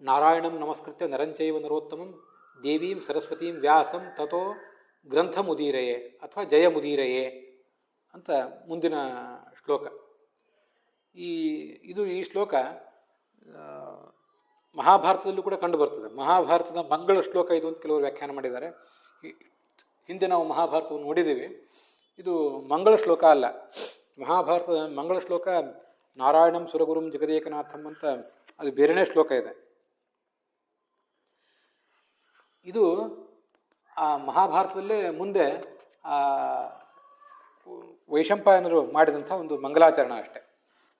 ನಾರಾಯಣಂ ನಮಸ್ಕೃತ್ಯ ನರಂಚೈವ ನರೋತ್ತಮಂ ದೇವೀಂ ಸರಸ್ವತೀಂ ವ್ಯಾಸಂ ತಥೋ ಗ್ರಂಥ ಮುದೀರಯೇ ಅಥವಾ ಜಯ ಮುದೀರಯೇ ಅಂತ ಮುಂದಿನ ಶ್ಲೋಕ. ಈ ಶ್ಲೋಕ ಮಹಾಭಾರತದಲ್ಲೂ ಕೂಡ ಕಂಡು ಬರ್ತದೆ. ಮಹಾಭಾರತದ ಮಂಗಳ ಶ್ಲೋಕ ಇದು ಅಂತ ಕೆಲವರು ವ್ಯಾಖ್ಯಾನ ಮಾಡಿದ್ದಾರೆ. ಹಿಂದೆ ನಾವು ಮಹಾಭಾರತವನ್ನು ನೋಡಿದ್ದೀವಿ. ಇದು ಮಂಗಳ ಶ್ಲೋಕ ಅಲ್ಲ. ಮಹಾಭಾರತದ ಮಂಗಳ ಶ್ಲೋಕ ನಾರಾಯಣಂ ಸುರಗುರುಂ ಜಗದೇಕನಾಥಂ ಅಂತ ಅದು ಬೇರೆನೇ ಶ್ಲೋಕ ಇದೆ. ಇದು ಆ ಮಹಾಭಾರತದಲ್ಲೇ ಮುಂದೆ ವೈಶಂಪಾಯನರು ಮಾಡಿದಂಥ ಒಂದು ಮಂಗಲಾಚರಣ ಅಷ್ಟೆ.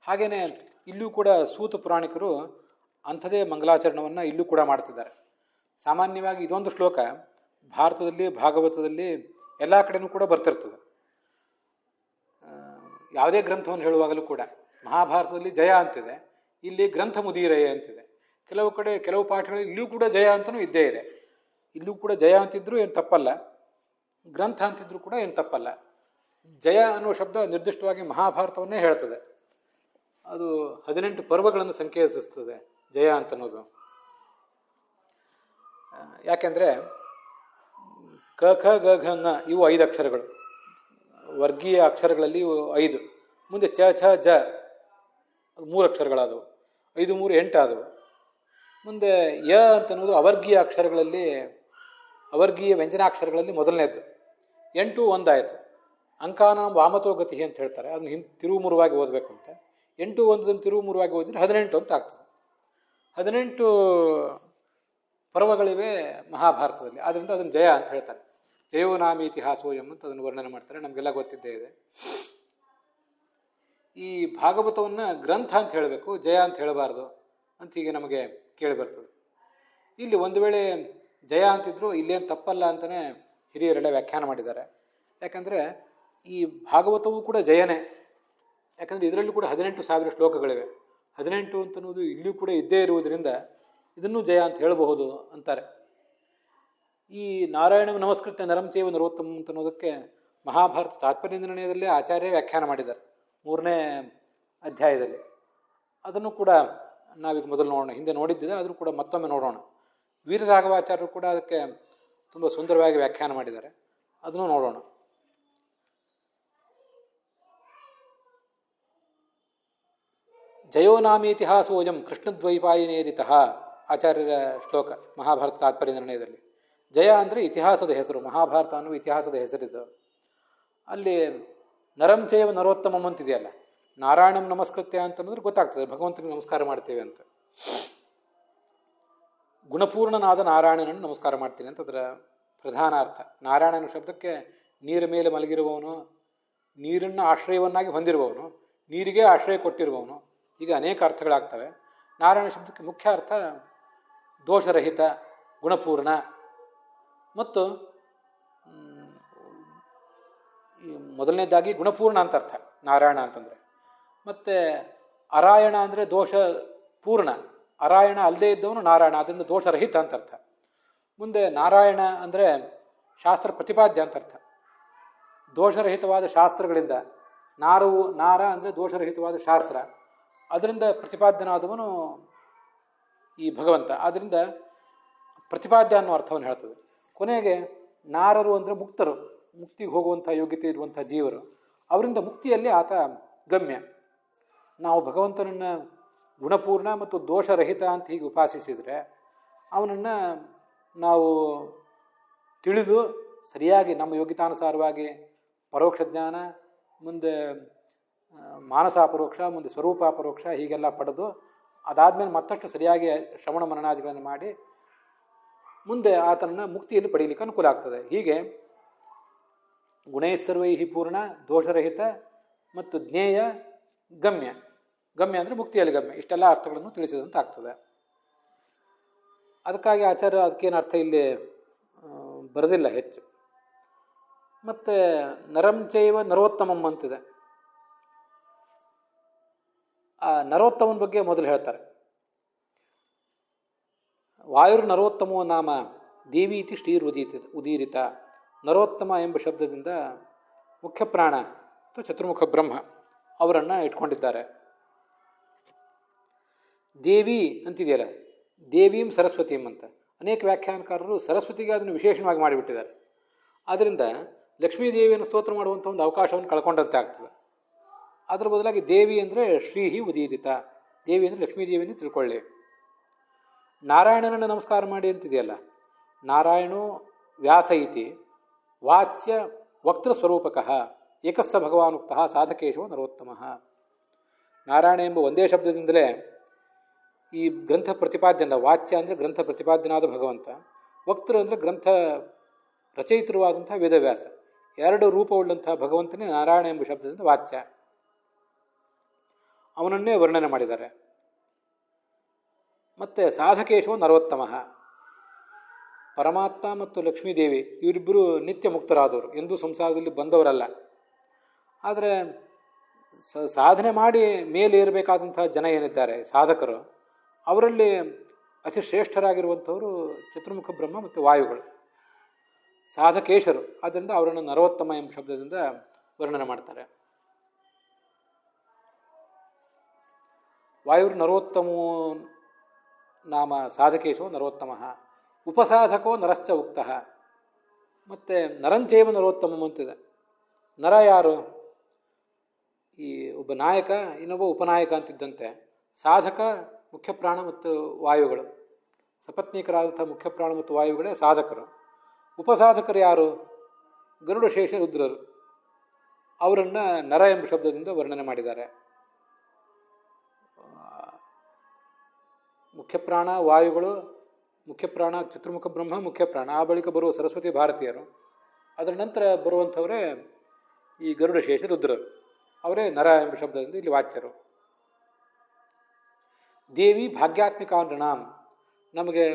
ಹಾಗೆಯೇ ಇಲ್ಲೂ ಕೂಡ ಸೂತ ಪುರಾಣಿಕರು ಅಂಥದೇ ಮಂಗಲಾಚರಣವನ್ನು ಇಲ್ಲೂ ಕೂಡ ಮಾಡ್ತಿದ್ದಾರೆ. ಸಾಮಾನ್ಯವಾಗಿ ಇದೊಂದು ಶ್ಲೋಕ ಭಾರತದಲ್ಲಿ ಭಾಗವತದಲ್ಲಿ ಎಲ್ಲ ಕಡೆನೂ ಕೂಡ ಬರ್ತಿರ್ತದೆ. ಯಾವುದೇ ಗ್ರಂಥವನ್ನು ಹೇಳುವಾಗಲೂ ಕೂಡ ಮಹಾಭಾರತದಲ್ಲಿ ಜಯ ಅಂತಿದೆ, ಇಲ್ಲಿ ಗ್ರಂಥ ಮುದೀರಯ ಅಂತಿದೆ. ಕೆಲವು ಕಡೆ ಕೆಲವು ಪಾಠಗಳಲ್ಲಿ ಇಲ್ಲೂ ಕೂಡ ಜಯ ಅಂತಲೂ ಇದ್ದೇ ಇದೆ. ಇಲ್ಲೂ ಕೂಡ ಜಯ ಅಂತಿದ್ರು ಏನು ತಪ್ಪಲ್ಲ, ಗ್ರಂಥ ಅಂತಿದ್ರು ಕೂಡ ಏನು ತಪ್ಪಲ್ಲ. ಜಯ ಅನ್ನುವ ಶಬ್ದ ನಿರ್ದಿಷ್ಟವಾಗಿ ಮಹಾಭಾರತವನ್ನೇ ಹೇಳ್ತದೆ. ಅದು 18 ಪರ್ವಗಳನ್ನು ಸಂಕೇತಿಸ್ತದೆ ಜಯ ಅಂತನ್ನೋದು. ಯಾಕೆಂದರೆ ಕ ಖ ಗ ಘ ङ ಇವು 5 ಅಕ್ಷರಗಳು, ವರ್ಗೀಯ ಅಕ್ಷರಗಳಲ್ಲಿ 5. ಮುಂದೆ ಚ ಛ ಜ 3 ಅಕ್ಷರಗಳಾದವು, 5 3 8 ಆದವು. ಮುಂದೆ ಯ ಅಂತನ್ನೋದು ಅವರ್ಗೀಯ ಅಕ್ಷರಗಳಲ್ಲಿ, ಅವರ್ಗೀಯ ವ್ಯಂಜನಾಕ್ಷರಗಳಲ್ಲಿ ಮೊದಲನೇದ್ದು. 8 ಒಂದಾಯಿತು. ಅಂಕಾನ ವಾಮತೋ ಗತಿ ಅಂತ ಹೇಳ್ತಾರೆ. ಅದನ್ನು ತಿರುವುಮುರುವಾಗಿ ಓದಬೇಕು ಅಂತ. 8 ಒಂದನ್ನು ತಿರುವುಮುರುವಾಗಿ ಓದಿದ್ರೆ 18 ಅಂತ ಆಗ್ತದೆ. 18 ಪರ್ವಗಳಿವೆ ಮಹಾಭಾರತದಲ್ಲಿ. ಆದ್ದರಿಂದ ಅದನ್ನು ಜಯ ಅಂತ ಹೇಳ್ತಾರೆ. ಜಯೋ ನಾಮಿ ಇತಿಹಾಸೋಯಂ ಅಂತ ಅದನ್ನು ವರ್ಣನೆ ಮಾಡ್ತಾರೆ. ನಮಗೆಲ್ಲ ಗೊತ್ತಿದ್ದೇ ಇದೆ. ಈ ಭಾಗವತವನ್ನು ಗ್ರಂಥ ಅಂತ ಹೇಳಬೇಕು, ಜಯ ಅಂತ ಹೇಳಬಾರ್ದು ಅಂತ ಹೀಗೆ ನಮಗೆ ಕೇಳಿ ಬರ್ತದೆ. ಇಲ್ಲಿ ಒಂದು ವೇಳೆ ಜಯ ಅಂತಿದ್ರು ಇಲ್ಲೇನು ತಪ್ಪಲ್ಲ ಅಂತಲೇ ಹಿರಿಯರೆಲ್ಲ ವ್ಯಾಖ್ಯಾನ ಮಾಡಿದ್ದಾರೆ. ಯಾಕಂದರೆ ಈ ಭಾಗವತವೂ ಕೂಡ ಜಯನೇ. ಯಾಕಂದರೆ ಇದರಲ್ಲೂ ಕೂಡ 18,000 ಶ್ಲೋಕಗಳಿವೆ. 18 ಅಂತನ್ನೋದು ಇಲ್ಲಿಯೂ ಕೂಡ ಇದ್ದೇ ಇರುವುದರಿಂದ ಇದನ್ನೂ ಜಯ ಅಂತ ಹೇಳಬಹುದು ಅಂತಾರೆ. ಈ ನಾರಾಯಣ ನಮಸ್ಕೃತ್ಯ ನರಂಚೈವ ನರೋತ್ತಮಂ ಅಂತನ್ನೋದಕ್ಕೆ ಮಹಾಭಾರತ ತಾತ್ಪರ್ಯ ನಿರ್ಣಯದಲ್ಲೇ ಆಚಾರ್ಯ ವ್ಯಾಖ್ಯಾನ ಮಾಡಿದ್ದಾರೆ 3ನೇ ಅಧ್ಯಾಯದಲ್ಲಿ. ಅದನ್ನು ಕೂಡ ನಾವೀಗ ಮೊದಲು ನೋಡೋಣ. ಹಿಂದೆ ನೋಡಿದ್ದಿದೆ, ಆದರೂ ಕೂಡ ಮತ್ತೊಮ್ಮೆ ನೋಡೋಣ. ವೀರರಾಘವಾಚಾರ್ಯರು ಕೂಡ ಅದಕ್ಕೆ ತುಂಬ ಸುಂದರವಾಗಿ ವ್ಯಾಖ್ಯಾನ ಮಾಡಿದ್ದಾರೆ. ಅದನ್ನು ನೋಡೋಣ. ಜಯೋ ನಾಮಿ ಇತಿಹಾಸೋಯಂ ಕೃಷ್ಣದ್ವೈಪಾಯನೇರಿತಃ ಆಚಾರ್ಯರ ಶ್ಲೋಕ ಮಹಾಭಾರತ ತಾತ್ಪರ್ಯ ನಿರ್ಣಯದಲ್ಲಿ. ಜಯ ಅಂದರೆ ಇತಿಹಾಸದ ಹೆಸರು. ಮಹಾಭಾರತ ಅನ್ನುವ ಇತಿಹಾಸದ ಹೆಸರಿದ್ದು. ಅಲ್ಲಿ ನರಂಚೈವ ನರೋತ್ತಮಂ ಅಂತಿದೆಯಲ್ಲ, ನಾರಾಯಣಂ ನಮಸ್ಕೃತ್ಯ ಅಂತಂದ್ರೆ ಗೊತ್ತಾಗ್ತದೆ ಭಗವಂತನಿಗೆ ನಮಸ್ಕಾರ ಮಾಡ್ತೇವೆ ಅಂತ. ಗುಣಪೂರ್ಣನಾದ ನಾರಾಯಣನನ್ನು ನಮಸ್ಕಾರ ಮಾಡ್ತೀನಿ ಅಂತ ಅದರ ಪ್ರಧಾನ ಅರ್ಥ. ನಾರಾಯಣನ ಶಬ್ದಕ್ಕೆ ನೀರ ಮೇಲೆ ಮಲಗಿರುವವನು, ನೀರನ್ನು ಆಶ್ರಯವನ್ನಾಗಿ ಹೊಂದಿರುವವನು, ನೀರಿಗೆ ಆಶ್ರಯ ಕೊಟ್ಟಿರುವವನು, ಈಗ ಅನೇಕ ಅರ್ಥಗಳಾಗ್ತವೆ. ನಾರಾಯಣ ಶಬ್ದಕ್ಕೆ ಮುಖ್ಯ ಅರ್ಥ ದೋಷರಹಿತ, ಗುಣಪೂರ್ಣ ಮತ್ತು ಮೊದಲನೇದಾಗಿ ಗುಣಪೂರ್ಣ ಅಂತ ಅರ್ಥ ನಾರಾಯಣ ಅಂತಂದರೆ. ಮತ್ತು ಅರಾಯಣ ಅಂದರೆ ದೋಷ ಪೂರ್ಣ, ಅರಾಯಣ ಅಲ್ಲದೇ ಇದ್ದವನು ನಾರಾಯಣ, ಅದರಿಂದ ದೋಷರಹಿತ ಅಂತ ಅರ್ಥ. ಮುಂದೆ ನಾರಾಯಣ ಅಂದರೆ ಶಾಸ್ತ್ರ ಪ್ರತಿಪಾದ್ಯ ಅಂತ ಅರ್ಥ. ದೋಷರಹಿತವಾದ ಶಾಸ್ತ್ರಗಳಿಂದ, ನಾರ ಅಂದರೆ ದೋಷರಹಿತವಾದ ಶಾಸ್ತ್ರ, ಅದರಿಂದ ಪ್ರತಿಪಾದ್ಯನಾದವನು ಈ ಭಗವಂತ. ಆದ್ದರಿಂದ ಪ್ರತಿಪಾದ್ಯ ಅನ್ನೋ ಅರ್ಥವನ್ನು ಹೇಳ್ತದೆ. ಕೊನೆಗೆ ನಾರರು ಅಂದರೆ ಮುಕ್ತರು, ಮುಕ್ತಿಗೆ ಹೋಗುವಂಥ ಯೋಗ್ಯತೆ ಇರುವಂಥ ಜೀವರು. ಅವರಿಂದ ಮುಕ್ತಿಯಲ್ಲಿ ಆತ ಗಮ್ಯ. ನಾವು ಭಗವಂತನನ್ನು ಗುಣಪೂರ್ಣ ಮತ್ತು ದೋಷರಹಿತ ಅಂತ ಹೀಗೆ ಉಪಾಸಿಸಿದರೆ ಅವನನ್ನು ನಾವು ತಿಳಿದು ಸರಿಯಾಗಿ ನಮ್ಮ ಯೋಗ್ಯತಾನುಸಾರವಾಗಿ ಪರೋಕ್ಷ ಜ್ಞಾನ, ಮುಂದೆ ಮಾನಸಾಪರೋಕ್ಷ, ಮುಂದೆ ಸ್ವರೂಪಾಪರೋಕ್ಷ ಹೀಗೆಲ್ಲ ಪಡೆದು ಅದಾದಮೇಲೆ ಮತ್ತಷ್ಟು ಸರಿಯಾಗಿ ಶ್ರವಣ ಮನನಾದಿಗಳನ್ನು ಮಾಡಿ ಮುಂದೆ ಆತನನ್ನು ಮುಕ್ತಿಯಲ್ಲಿ ಪಡೀಲಿಕ್ಕೆ ಅನುಕೂಲ ಆಗ್ತದೆ. ಹೀಗೆ ಗುಣೈಸ್ಸರ್ವೈ ಪೂರ್ಣ, ದೋಷರಹಿತ ಮತ್ತು ಜ್ಞೇಯ, ಗಮ್ಯ. ಗಮ್ಯ ಅಂದರೆ ಮುಕ್ತಿಯಲ್ಲಿ ಗಮ್ಯ. ಇಷ್ಟೆಲ್ಲ ಅರ್ಥಗಳನ್ನು ತಿಳಿಸಿದಂತಾಗ್ತದೆ. ಅದಕ್ಕಾಗಿ ಆಚಾರ್ಯ ಅದಕ್ಕೇನು ಅರ್ಥ ಇಲ್ಲಿ ಬರೆದಿಲ್ಲ ಹೆಚ್ಚು. ಮತ್ತು ನರಂಚೈವ ನರೋತ್ತಮಂ ಅಂತಿದೆ. ಆ ನರೋತ್ತಮನ ಬಗ್ಗೆ ಮೊದಲು ಹೇಳ್ತಾರೆ. ವಾಯುರ್ ನರೋತ್ತಮೋ ನಾಮ ದೇವೀತಿ ಶ್ರೀರ್ ಉದೀರಿತ. ನರೋತ್ತಮ ಎಂಬ ಶಬ್ದದಿಂದ ಮುಖ್ಯ ಪ್ರಾಣ ಅಥವಾ ಚತುರ್ಮುಖ ಬ್ರಹ್ಮ ಅವರನ್ನು ಇಟ್ಕೊಂಡಿದ್ದಾರೆ. ದೇವಿ ಅಂತಿದೆಯಲ್ಲ, ದೇವೀಂ ಸರಸ್ವತೀಂ ಅಂತ. ಅನೇಕ ವ್ಯಾಖ್ಯಾನಕಾರರು ಸರಸ್ವತಿಗೆ ಅದನ್ನು ವಿಶೇಷವಾಗಿ ಮಾಡಿಬಿಟ್ಟಿದ್ದಾರೆ. ಆದ್ದರಿಂದ ಲಕ್ಷ್ಮೀದೇವಿಯನ್ನು ಸ್ತೋತ್ರ ಮಾಡುವಂಥ ಒಂದು ಅವಕಾಶವನ್ನು ಕಳ್ಕೊಂಡಂತೆ ಆಗ್ತದೆ. ಅದರ ಬದಲಾಗಿ ದೇವಿ ಅಂದರೆ ಶ್ರೀಹಿ ಉದೀದಿತ, ದೇವಿ ಅಂದರೆ ಲಕ್ಷ್ಮೀದೇವಿಯನ್ನು ತಿಳ್ಕೊಳ್ಳಿ. ನಾರಾಯಣನನ್ನು ನಮಸ್ಕಾರ ಮಾಡಿ ಅಂತಿದೆಯಲ್ಲ, ನಾರಾಯಣೋ ವ್ಯಾಸ ಇತಿ ವಾಚ್ಯ ವಕ್ತೃ ಸ್ವರೂಪಕಃ ಏಕಸ್ಸ ಭಗವಾನುಕ್ತಃ ಸಾಧಕೇಶೋ ನರೋತ್ತಮಃ. ನಾರಾಯಣ ಎಂಬ ಒಂದೇ ಶಬ್ದದಿಂದಲೇ ಈ ಗ್ರಂಥ ಪ್ರತಿಪಾದ್ಯನ, ವಾಚ್ಯ ಅಂದರೆ ಗ್ರಂಥ ಪ್ರತಿಪಾದ್ಯನಾದ ಭಗವಂತ, ವಕ್ತೃ ಅಂದರೆ ಗ್ರಂಥ ರಚಯಿತರುವಾದಂಥ ವೇದವ್ಯಾಸ, ಎರಡು ರೂಪವುಳ್ಳಂತಹ ಭಗವಂತನೇ ನಾರಾಯಣ ಎಂಬ ಶಬ್ದದಿಂದ ವಾಚ್ಯ. ಅವನನ್ನೇ ವರ್ಣನೆ ಮಾಡಿದ್ದಾರೆ. ಮತ್ತೆ ಸಾಧಕೇಶೋ ನರೋತ್ತಮಃ, ಪರಮಾತ್ಮ ಮತ್ತು ಲಕ್ಷ್ಮೀದೇವಿ ಇವರಿಬ್ಬರು ನಿತ್ಯ ಮುಕ್ತರಾದವರು, ಎಂದೂ ಸಂಸಾರದಲ್ಲಿ ಬಂದವರಲ್ಲ. ಆದರೆ ಸಾಧನೆ ಮಾಡಿ ಮೇಲೇರಬೇಕಾದಂತಹ ಜನ ಏನಿದ್ದಾರೆ ಸಾಧಕರು, ಅವರಲ್ಲಿ ಅತಿ ಶ್ರೇಷ್ಠರಾಗಿರುವಂಥವರು ಚತುರ್ಮುಖ ಬ್ರಹ್ಮ ಮತ್ತು ವಾಯುಗಳು, ಸಾಧಕೇಶರು. ಆದ್ದರಿಂದ ಅವರನ್ನು ನರೋತ್ತಮ ಎಂಬ ಶಬ್ದದಿಂದ ವರ್ಣನೆ ಮಾಡ್ತಾರೆ. ವಾಯುರ್ ನರೋತ್ತಮೋ ನಾಮ ಸಾಧಕೇಶೋ ನರೋತ್ತಮ, ಉಪಸಾಧಕೋ ನರಶ್ಚ ಉಕ್ತಃ. ಮತ್ತು ನರಂಚೇವ ನರೋತ್ತಮ ಅಂತಿದೆ. ನರ ಯಾರು? ಈ ಒಬ್ಬ ನಾಯಕ, ಇನ್ನೊಬ್ಬ ಉಪನಾಯಕ ಅಂತಿದ್ದಂತೆ. ಸಾಧಕ ಮುಖ್ಯ ಪ್ರಾಣ ಮತ್ತು ವಾಯುಗಳು, ಸಪತ್ನೀಕರಾದಂಥ ಮುಖ್ಯ ಪ್ರಾಣ ಮತ್ತು ವಾಯುಗಳೇ ಸಾಧಕರು. ಉಪಸಾಧಕರು ಯಾರು? ಗರುಡ ಶೇಷ ರುದ್ರರು. ಅವರನ್ನು ನರ ಎಂಬ ಶಬ್ದದಿಂದ ವರ್ಣನೆ ಮಾಡಿದ್ದಾರೆ. ಮುಖ್ಯ ಪ್ರಾಣ ವಾಯುಗಳು, ಮುಖ್ಯ ಪ್ರಾಣ ಚತುರ್ಮುಖ ಬ್ರಹ್ಮ ಮುಖ್ಯ ಪ್ರಾಣ, ಆ ಬಳಿಕ ಬರುವ ಸರಸ್ವತಿ ಭಾರತೀಯರು, ಅದರ ನಂತರ ಬರುವಂಥವರೇ ಈ ಗರುಡ ಶೇಷ ರುದ್ರರು, ಅವರೇ ನರ ಎಂಬ ಶಬ್ದದಿಂದ ಇಲ್ಲಿ ವಾಚ್ಯರು. ದೇವಿ ಭಾಗ್ಯಾತ್ಮಿಕ ನೃಣಾಂ, ನಮಗೆ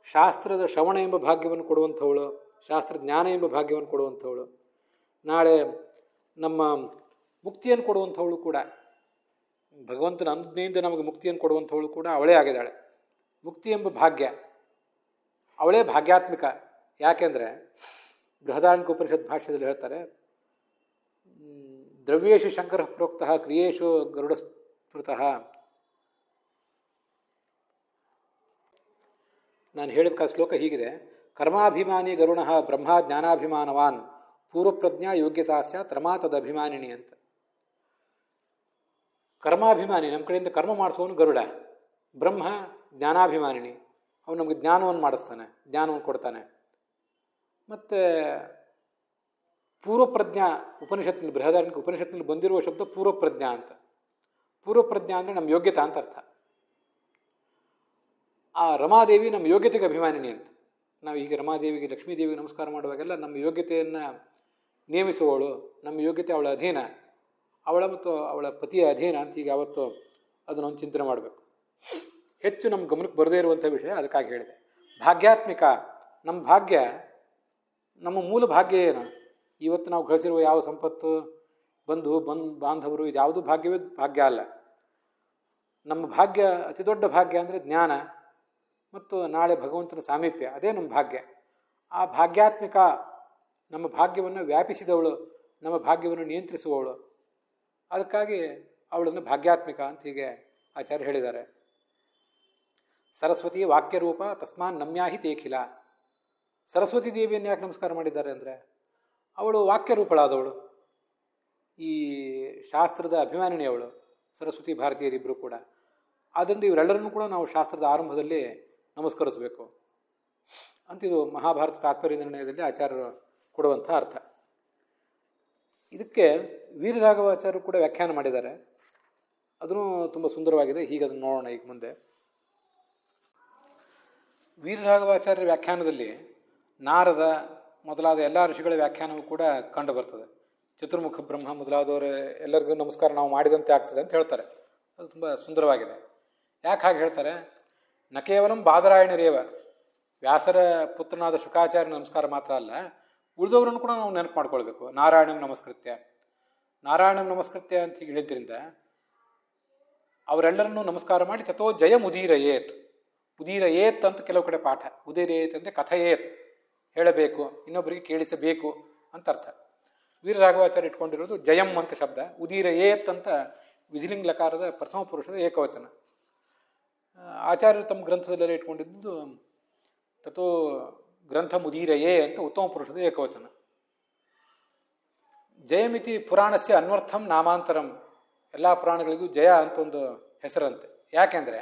ಶಾಸ್ತ್ರದ ಶ್ರವಣ ಎಂಬ ಭಾಗ್ಯವನ್ನು ಕೊಡುವಂಥವಳು, ಶಾಸ್ತ್ರ ಜ್ಞಾನ ಎಂಬ ಭಾಗ್ಯವನ್ನು ಕೊಡುವಂಥವಳು, ನಾಳೆ ನಮ್ಮ ಮುಕ್ತಿಯನ್ನು ಕೊಡುವಂಥವಳು ಕೂಡ, ಭಗವಂತನ ಅನುಜ್ಞೆಯಿಂದ ನಮಗೆ ಮುಕ್ತಿಯನ್ನು ಕೊಡುವಂಥವಳು ಕೂಡ ಅವಳೇ ಆಗಿದ್ದಾಳೆ. ಮುಕ್ತಿ ಎಂಬ ಭಾಗ್ಯ ಅವಳೇ ಭಾಗ್ಯಾತ್ಮಿಕ. ಯಾಕೆಂದರೆ ಬೃಹದಾರಣ್ಯಕ ಉಪನಿಷತ್ ಭಾಷ್ಯದಲ್ಲಿ ಹೇಳ್ತಾರೆ, ದ್ರವ್ಯೇಶು ಶಂಕರ ಪ್ರೋಕ್ತಃ ಕ್ರಿಯೇಶು ಗರುಡ ಸ್ಮೃತಃ. ನಾನು ಹೇಳಬೇಕಾದ ಶ್ಲೋಕ ಹೀಗಿದೆ: ಕರ್ಮಾಭಿಮಾನಿ ಗರುಣಃ ಬ್ರಹ್ಮ ಜ್ಞಾನಾಭಿಮಾನವಾನ್ ಪೂರ್ವಪ್ರಜ್ಞಾ ಯೋಗ್ಯತಾ ಸ್ಯಾತ್ ರಮಾ ತದಭಿಮಾನಿನಿ ಅಂತ. ಕರ್ಮಾಭಿಮಾನಿ, ನಮ್ಮ ಕಡೆಯಿಂದ ಕರ್ಮ ಮಾಡಿಸೋನು ಗರುಡ. ಬ್ರಹ್ಮ ಜ್ಞಾನಾಭಿಮಾನಿನಿ, ಅವನು ನಮಗೆ ಜ್ಞಾನವನ್ನು ಮಾಡಿಸ್ತಾನೆ, ಜ್ಞಾನವನ್ನು ಕೊಡ್ತಾನೆ. ಮತ್ತು ಪೂರ್ವಪ್ರಜ್ಞಾ, ಉಪನಿಷತ್ತಿನಲ್ಲಿ ಬೃಹದಾರಣ್ಯಕ ಉಪನಿಷತ್ತಿನಲ್ಲಿ ಬಂದಿರುವ ಶಬ್ದ ಪೂರ್ವಪ್ರಜ್ಞಾ ಅಂತ. ಪೂರ್ವಪ್ರಜ್ಞಾ ಅಂದರೆ ನಮ್ಮ ಯೋಗ್ಯತಾ ಅಂತ ಅರ್ಥ. ಆ ರಮಾದೇವಿ ನಮ್ಮ ಯೋಗ್ಯತೆಗೆ ಅಭಿಮಾನಿನಿ ಅಂತ. ನಾವು ಈಗ ರಮಾದೇವಿಗೆ ಲಕ್ಷ್ಮೀದೇವಿಗೆ ನಮಸ್ಕಾರ ಮಾಡುವಾಗೆಲ್ಲ ನಮ್ಮ ಯೋಗ್ಯತೆಯನ್ನು ನೇಮಿಸುವವಳು, ನಮ್ಮ ಯೋಗ್ಯತೆ ಅವಳ ಅಧೀನ, ಅವಳ ಮತ್ತು ಅವಳ ಪತಿಯ ಅಧೀನ ಅಂತ ಈಗ ಯಾವತ್ತು ಅದನ್ನೊಂದು ಚಿಂತನೆ ಮಾಡಬೇಕು. ಹೆಚ್ಚು ನಮ್ಮ ಗಮನಕ್ಕೆ ಬರದೇ ಇರುವಂಥ ವಿಷಯ, ಅದಕ್ಕಾಗಿ ಹೇಳಿದೆ. ಭಾಗ್ಯಾತ್ಮಿಕ, ನಮ್ಮ ಭಾಗ್ಯ, ನಮ್ಮ ಮೂಲ ಭಾಗ್ಯ ಏನು? ಇವತ್ತು ನಾವು ಗಳಿಸಿರುವ ಯಾವ ಸಂಪತ್ತು, ಬಾಂಧವರು, ಇದು ಯಾವುದು ಭಾಗ್ಯವೇ ಭಾಗ್ಯ ಅಲ್ಲ. ನಮ್ಮ ಭಾಗ್ಯ, ಅತಿ ದೊಡ್ಡ ಭಾಗ್ಯ ಅಂದರೆ ಜ್ಞಾನ ಮತ್ತು ನಾಳೆ ಭಗವಂತನ ಸಾಮೀಪ್ಯ, ಅದೇ ನಮ್ಮ ಭಾಗ್ಯ. ಆ ಭಾಗ್ಯಾತ್ಮಿಕ, ನಮ್ಮ ಭಾಗ್ಯವನ್ನು ವ್ಯಾಪಿಸಿದವಳು, ನಮ್ಮ ಭಾಗ್ಯವನ್ನು ನಿಯಂತ್ರಿಸುವವಳು. ಅದಕ್ಕಾಗಿ ಅವಳನ್ನು ಭಾಗ್ಯಾತ್ಮಿಕ ಅಂತ ಹೀಗೆ ಆಚಾರ್ಯ ಹೇಳಿದ್ದಾರೆ. ಸರಸ್ವತಿ ವಾಕ್ಯರೂಪ ತಸ್ಮಾನ್ ನಮ್ಯಾಹಿ ತೇಖಿಲ. ಸರಸ್ವತಿ ದೇವಿಯನ್ನು ಯಾಕೆ ನಮಸ್ಕಾರ ಮಾಡಿದ್ದಾರೆ ಅಂದರೆ, ಅವಳು ವಾಕ್ಯರೂಪಳಾದವಳು, ಈ ಶಾಸ್ತ್ರದ ಅಭಿಮಾನಿನಿ ಅವಳು, ಸರಸ್ವತಿ ಭಾರತೀಯರಿಬ್ಬರು ಕೂಡ. ಆದ್ದರಿಂದ ಇವರೆಲ್ಲರನ್ನೂ ಕೂಡ ನಾವು ಶಾಸ್ತ್ರದ ಆರಂಭದಲ್ಲಿ ನಮಸ್ಕರಿಸಬೇಕು ಅಂತಿದು ಮಹಾಭಾರತ ತಾತ್ಪರ್ಯ ನಿರ್ಣಯದಲ್ಲಿ ಆಚಾರ್ಯರು ಕೊಡುವಂಥ ಅರ್ಥ. ಇದಕ್ಕೆ ವೀರರಾಘವಾಚಾರ್ಯರು ಕೂಡ ವ್ಯಾಖ್ಯಾನ ಮಾಡಿದ್ದಾರೆ, ಅದನ್ನು ತುಂಬ ಸುಂದರವಾಗಿದೆ. ಹೀಗೆ ಅದನ್ನು ನೋಡೋಣ ಈಗ ಮುಂದೆ. ವೀರರಾಘವಾಚಾರ್ಯರ ವ್ಯಾಖ್ಯಾನದಲ್ಲಿ ನಾರದ ಮೊದಲಾದ ಎಲ್ಲ ಋಷಿಗಳ ವ್ಯಾಖ್ಯಾನವೂ ಕೂಡ ಕಂಡು ಬರ್ತದೆ. ಚತುರ್ಮುಖ ಬ್ರಹ್ಮ ಮೊದಲಾದವರು ಎಲ್ಲರಿಗೂ ನಮಸ್ಕಾರ ನಾವು ಮಾಡಿದಂತೆ ಆಗ್ತದೆ ಅಂತ ಹೇಳ್ತಾರೆ. ಅದು ತುಂಬ ಸುಂದರವಾಗಿದೆ. ಯಾಕೆ ಹಾಗೆ ಹೇಳ್ತಾರೆ? ನ ಕೇವಲಂ ಬಾದರಾಯಣರೇವ, ವ್ಯಾಸರ ಪುತ್ರನಾದ ಶುಕಾಚಾರ್ಯ ನಮಸ್ಕಾರ ಮಾತ್ರ ಅಲ್ಲ, ಉಳಿದವರನ್ನು ಕೂಡ ನಾವು ನೆನಪು ಮಾಡ್ಕೊಳ್ಬೇಕು. ನಾರಾಯಣಂ ನಮಸ್ಕೃತ್ಯ, ನಾರಾಯಣಂ ನಮಸ್ಕೃತ್ಯ ಅಂತ ಹೀಗೆ ಹೇಳಿದ್ರಿಂದ ಅವರೆಲ್ಲರನ್ನೂ ನಮಸ್ಕಾರ ಮಾಡಿ ತಥೋ ಜಯಂ ಉದೀರಯೇತ್. ಉದೀರಯೇತ್ ಅಂತ ಕೆಲವು ಕಡೆ ಪಾಠ. ಉದೀರಯೇತ್ ಅಂದರೆ ಕಥಯೇತ್, ಹೇಳಬೇಕು, ಇನ್ನೊಬ್ಬರಿಗೆ ಕೇಳಿಸಬೇಕು ಅಂತ ಅರ್ಥ. ವೀರರಾಘವಾಚಾರ್ಯ ಇಟ್ಕೊಂಡಿರೋದು ಜಯಂ ಅಂತ ಶಬ್ದ, ಉದೀರಯೇತ್ ಅಂತ ವಿಧಿಲಿಂಗ್ ಲಕಾರದ ಪ್ರಥಮ ಪುರುಷದ ಏಕವಚನ. ಆಚಾರ್ಯರು ತಮ್ಮ ಗ್ರಂಥದಲ್ಲೆಲ್ಲ ಇಟ್ಕೊಂಡಿದ್ದು ತಥೋ ಗ್ರಂಥ ಮುದೀರಯೇ ಅಂತ ಉತ್ತಮ ಪುರುಷದ ಏಕವಚನ. ಜಯಮಿತಿ ಪುರಾಣಸ್ಯ ಅನ್ವರ್ಥಂ ನಾಮಾಂತರಂ, ಎಲ್ಲ ಪುರಾಣಗಳಿಗೂ ಜಯ ಅಂತ ಒಂದು ಹೆಸರಂತೆ. ಯಾಕೆಂದರೆ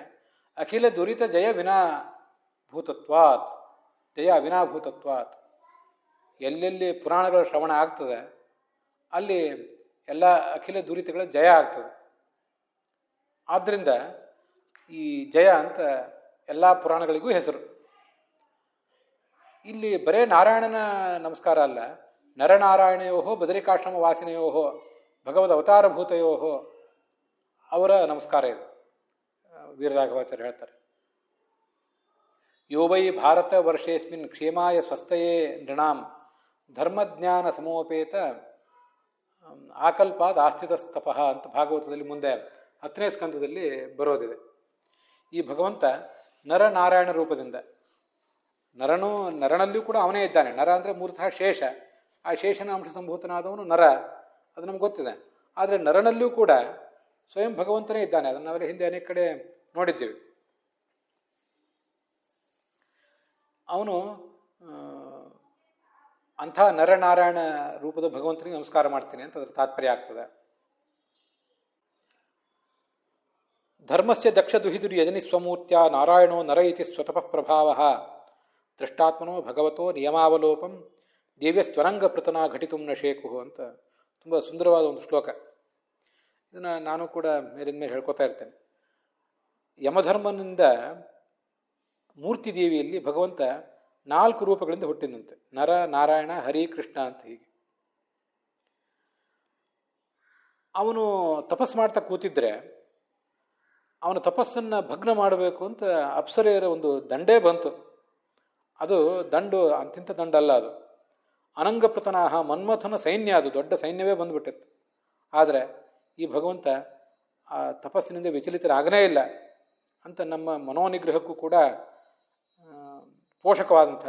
ಅಖಿಲ ದುರಿತ ಜಯ ವಿನಾ ಭೂತತ್ವಾತ್, ಜಯ ವಿನಾಭೂತತ್ವಾತ್. ಎಲ್ಲೆಲ್ಲಿ ಪುರಾಣಗಳ ಶ್ರವಣ ಆಗ್ತದೆ ಅಲ್ಲಿ ಎಲ್ಲ ಅಖಿಲ ದುರಿತಗಳ ಜಯ ಆಗ್ತದೆ. ಆದ್ದರಿಂದ ಈ ಜಯ ಅಂತ ಎಲ್ಲ ಪುರಾಣಗಳಿಗೂ ಹೆಸರು. ಇಲ್ಲಿ ಬರೇ ನಾರಾಯಣನ ನಮಸ್ಕಾರ ಅಲ್ಲ, ನರನಾರಾಯಣಯೋ ಬದರಿಕಾಶ್ರಮ ವಾಸಿನೆಯೋ ಭಗವದ್ ಅವತಾರಭೂತಯೋ ಅವರ ನಮಸ್ಕಾರ ಇದು. ವೀರರಾಘವಾಚಾರ್ಯ ಹೇಳ್ತಾರೆ, ಯೋ ವೈ ಭಾರತ ವರ್ಷೇಸ್ಮಿನ್ ಕ್ಷೇಮಾಯ ಸ್ವಸ್ಥಯೇ ನೃಣಾಂ ಧರ್ಮಜ್ಞಾನ ಸಮೋಪೇತ ಆಕಲ್ಪಾದ ಆಸ್ಥಿತಸ್ತಪಃ ಅಂತ ಭಾಗವತದಲ್ಲಿ ಮುಂದೆ 10ನೇ ಸ್ಕಂದದಲ್ಲಿ ಬರೋದಿದೆ. ಈ ಭಗವಂತ ನರನಾರಾಯಣ ರೂಪದಿಂದ, ನರನಲ್ಲಿಯೂ ಕೂಡ ಅವನೇ ಇದ್ದಾನೆ. ನರ ಅಂದರೆ ಮೂಲತಃ ಶೇಷ, ಆ ಶೇಷನ ಅಂಶ ಸಂಭೂತನಾದವನು ನರ, ಅದು ನಮ್ಗೆ ಗೊತ್ತಿದೆ. ಆದರೆ ನರನಲ್ಲಿಯೂ ಕೂಡ ಸ್ವಯಂ ಭಗವಂತನೇ ಇದ್ದಾನೆ. ಅದನ್ನು ನಾವೆಲ್ಲ ಹಿಂದೆ ಅನೇಕ ಕಡೆ ನೋಡಿದ್ದೇವೆ. ಅವನು ಅಂಥ ನರನಾರಾಯಣ ರೂಪದ ಭಗವಂತನಿಗೆ ನಮಸ್ಕಾರ ಮಾಡ್ತೀನಿ ಅಂತ ಅದರ ತಾತ್ಪರ್ಯ ಆಗ್ತದೆ. ಧರ್ಮಸ್ಯ ದಕ್ಷ ದುಹಿದುರಿ ಯಜನಿ ಸ್ವಮೂರ್ತ್ಯ ನಾರಾಯಣೋ ನರ ಇತಿ ಸ್ವತಃ ಪ್ರಭಾವ ದೃಷ್ಟಾತ್ಮನೋ ಭಗವತೋ ನಿಯಮಾವಲೋಪಂ ದೇವ್ಯಸ್ತ್ವರಂಗ ಪೃತನ ಘಟಿತುಂ ನ ಶೇಕು ಅಂತ ತುಂಬ ಸುಂದರವಾದ ಒಂದು ಶ್ಲೋಕ. ಇದನ್ನು ನಾನು ಕೂಡ ಮೇಲಿಂದ ಮೇಲೆ ಹೇಳ್ಕೊತಾ ಇರ್ತೇನೆ. ಯಮಧರ್ಮನಿಂದ ಮೂರ್ತಿ ದೇವಿಯಲ್ಲಿ ಭಗವಂತ 4 ರೂಪಗಳಿಂದ ಹುಟ್ಟಿದಂತೆ, ನರ, ನಾರಾಯಣ, ಹರಿ, ಕೃಷ್ಣ ಅಂತ. ಹೀಗೆ ಅವನು ತಪಸ್ ಮಾಡ್ತಾ ಕೂತಿದ್ರೆ ಅವನ ತಪಸ್ಸನ್ನು ಭಗ್ನ ಮಾಡಬೇಕು ಅಂತ ಅಪ್ಸರೆಯರ ಒಂದು ದಂಡೇ ಬಂತು. ಅದು ದಂಡು ಅಂತಿಂತ ದಂಡಲ್ಲ, ಅದು ಅನಂಗಪ್ರತನಾಹ ಮನ್ಮಥನ ಸೈನ್ಯ, ಅದು ದೊಡ್ಡ ಸೈನ್ಯವೇ ಬಂದ್ಬಿಟ್ಟಿತ್ತು. ಆದರೆ ಈ ಭಗವಂತ ಆ ತಪಸ್ಸಿನಿಂದ ವಿಚಲಿತರಾಗನೇ ಇಲ್ಲ ಅಂತ ನಮ್ಮ ಮನೋನಿಗ್ರಹಕ್ಕೂ ಕೂಡ ಪೋಷಕವಾದಂಥ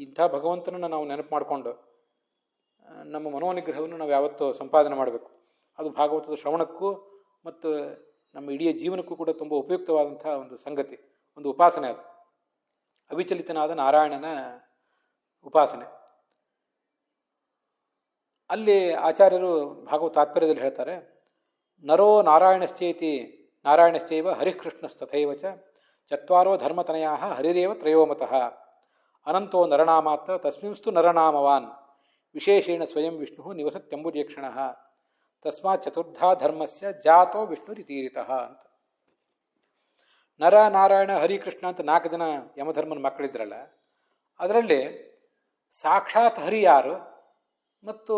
ಇಂಥ ಭಗವಂತನನ್ನು ನಾವು ನೆನಪು ಮಾಡಿಕೊಂಡು ನಮ್ಮ ಮನೋನಿಗ್ರಹವನ್ನು ನಾವು ಯಾವತ್ತೂ ಸಂಪಾದನೆ ಮಾಡಬೇಕು. ಅದು ಭಾಗವತದ ಶ್ರವಣಕ್ಕೂ ಮತ್ತು ನಮ್ಮ ಇಡೀ ಜೀವನಕ್ಕೂ ಕೂಡ ತುಂಬ ಉಪಯುಕ್ತವಾದಂಥ ಒಂದು ಸಂಗತಿ, ಒಂದು ಉಪಾಸನೆ. ಅದು ಅವಿಚಲಿತನಾದ ನಾರಾಯಣನ ಉಪಾಸನೆ. ಅಲ್ಲಿ ಆಚಾರ್ಯರು ಭಾಗವತ ತಾತ್ಪರ್ಯದಲ್ಲಿ ಹೇಳ್ತಾರೆ, ನರೋ ನಾರಾಯಣಶ್ಚೈವ ಹರಿಕೃಷ್ಣಸ್ತಥೈವ ಚ ಚತ್ವಾರೋ ಧರ್ಮತನಯಾ ಹರಿರೇವ ತ್ರಯೋಮತಃ ಅನಂತೋ ನರನಾಮಾತ್ರ ತಸ್ಮಿಂಸ್ತು ನರನಾಮವಾನ್ ವಿಶೇಷೇಣ ಸ್ವಯಂ ವಿಷ್ಣು ನಿವಸತ್ಯಂಬುಜೇಕ್ಷಣಃ ತಸ್ಮಾತ್ ಚತುರ್ಧಾ ಧರ್ಮಸ್ಯ ಜಾತೋ ವಿಷ್ಣುರಿತೀರಿತಃ ಅಂತ. ನರ, ನಾರಾಯಣ, ಹರಿಕೃಷ್ಣ ಅಂತ 4 ಜನ ಯಮಧರ್ಮನ ಮಕ್ಕಳಿದ್ರಲ್ಲ, ಅದರಲ್ಲಿ ಸಾಕ್ಷಾತ್ ಹರಿ ಯಾರು ಮತ್ತು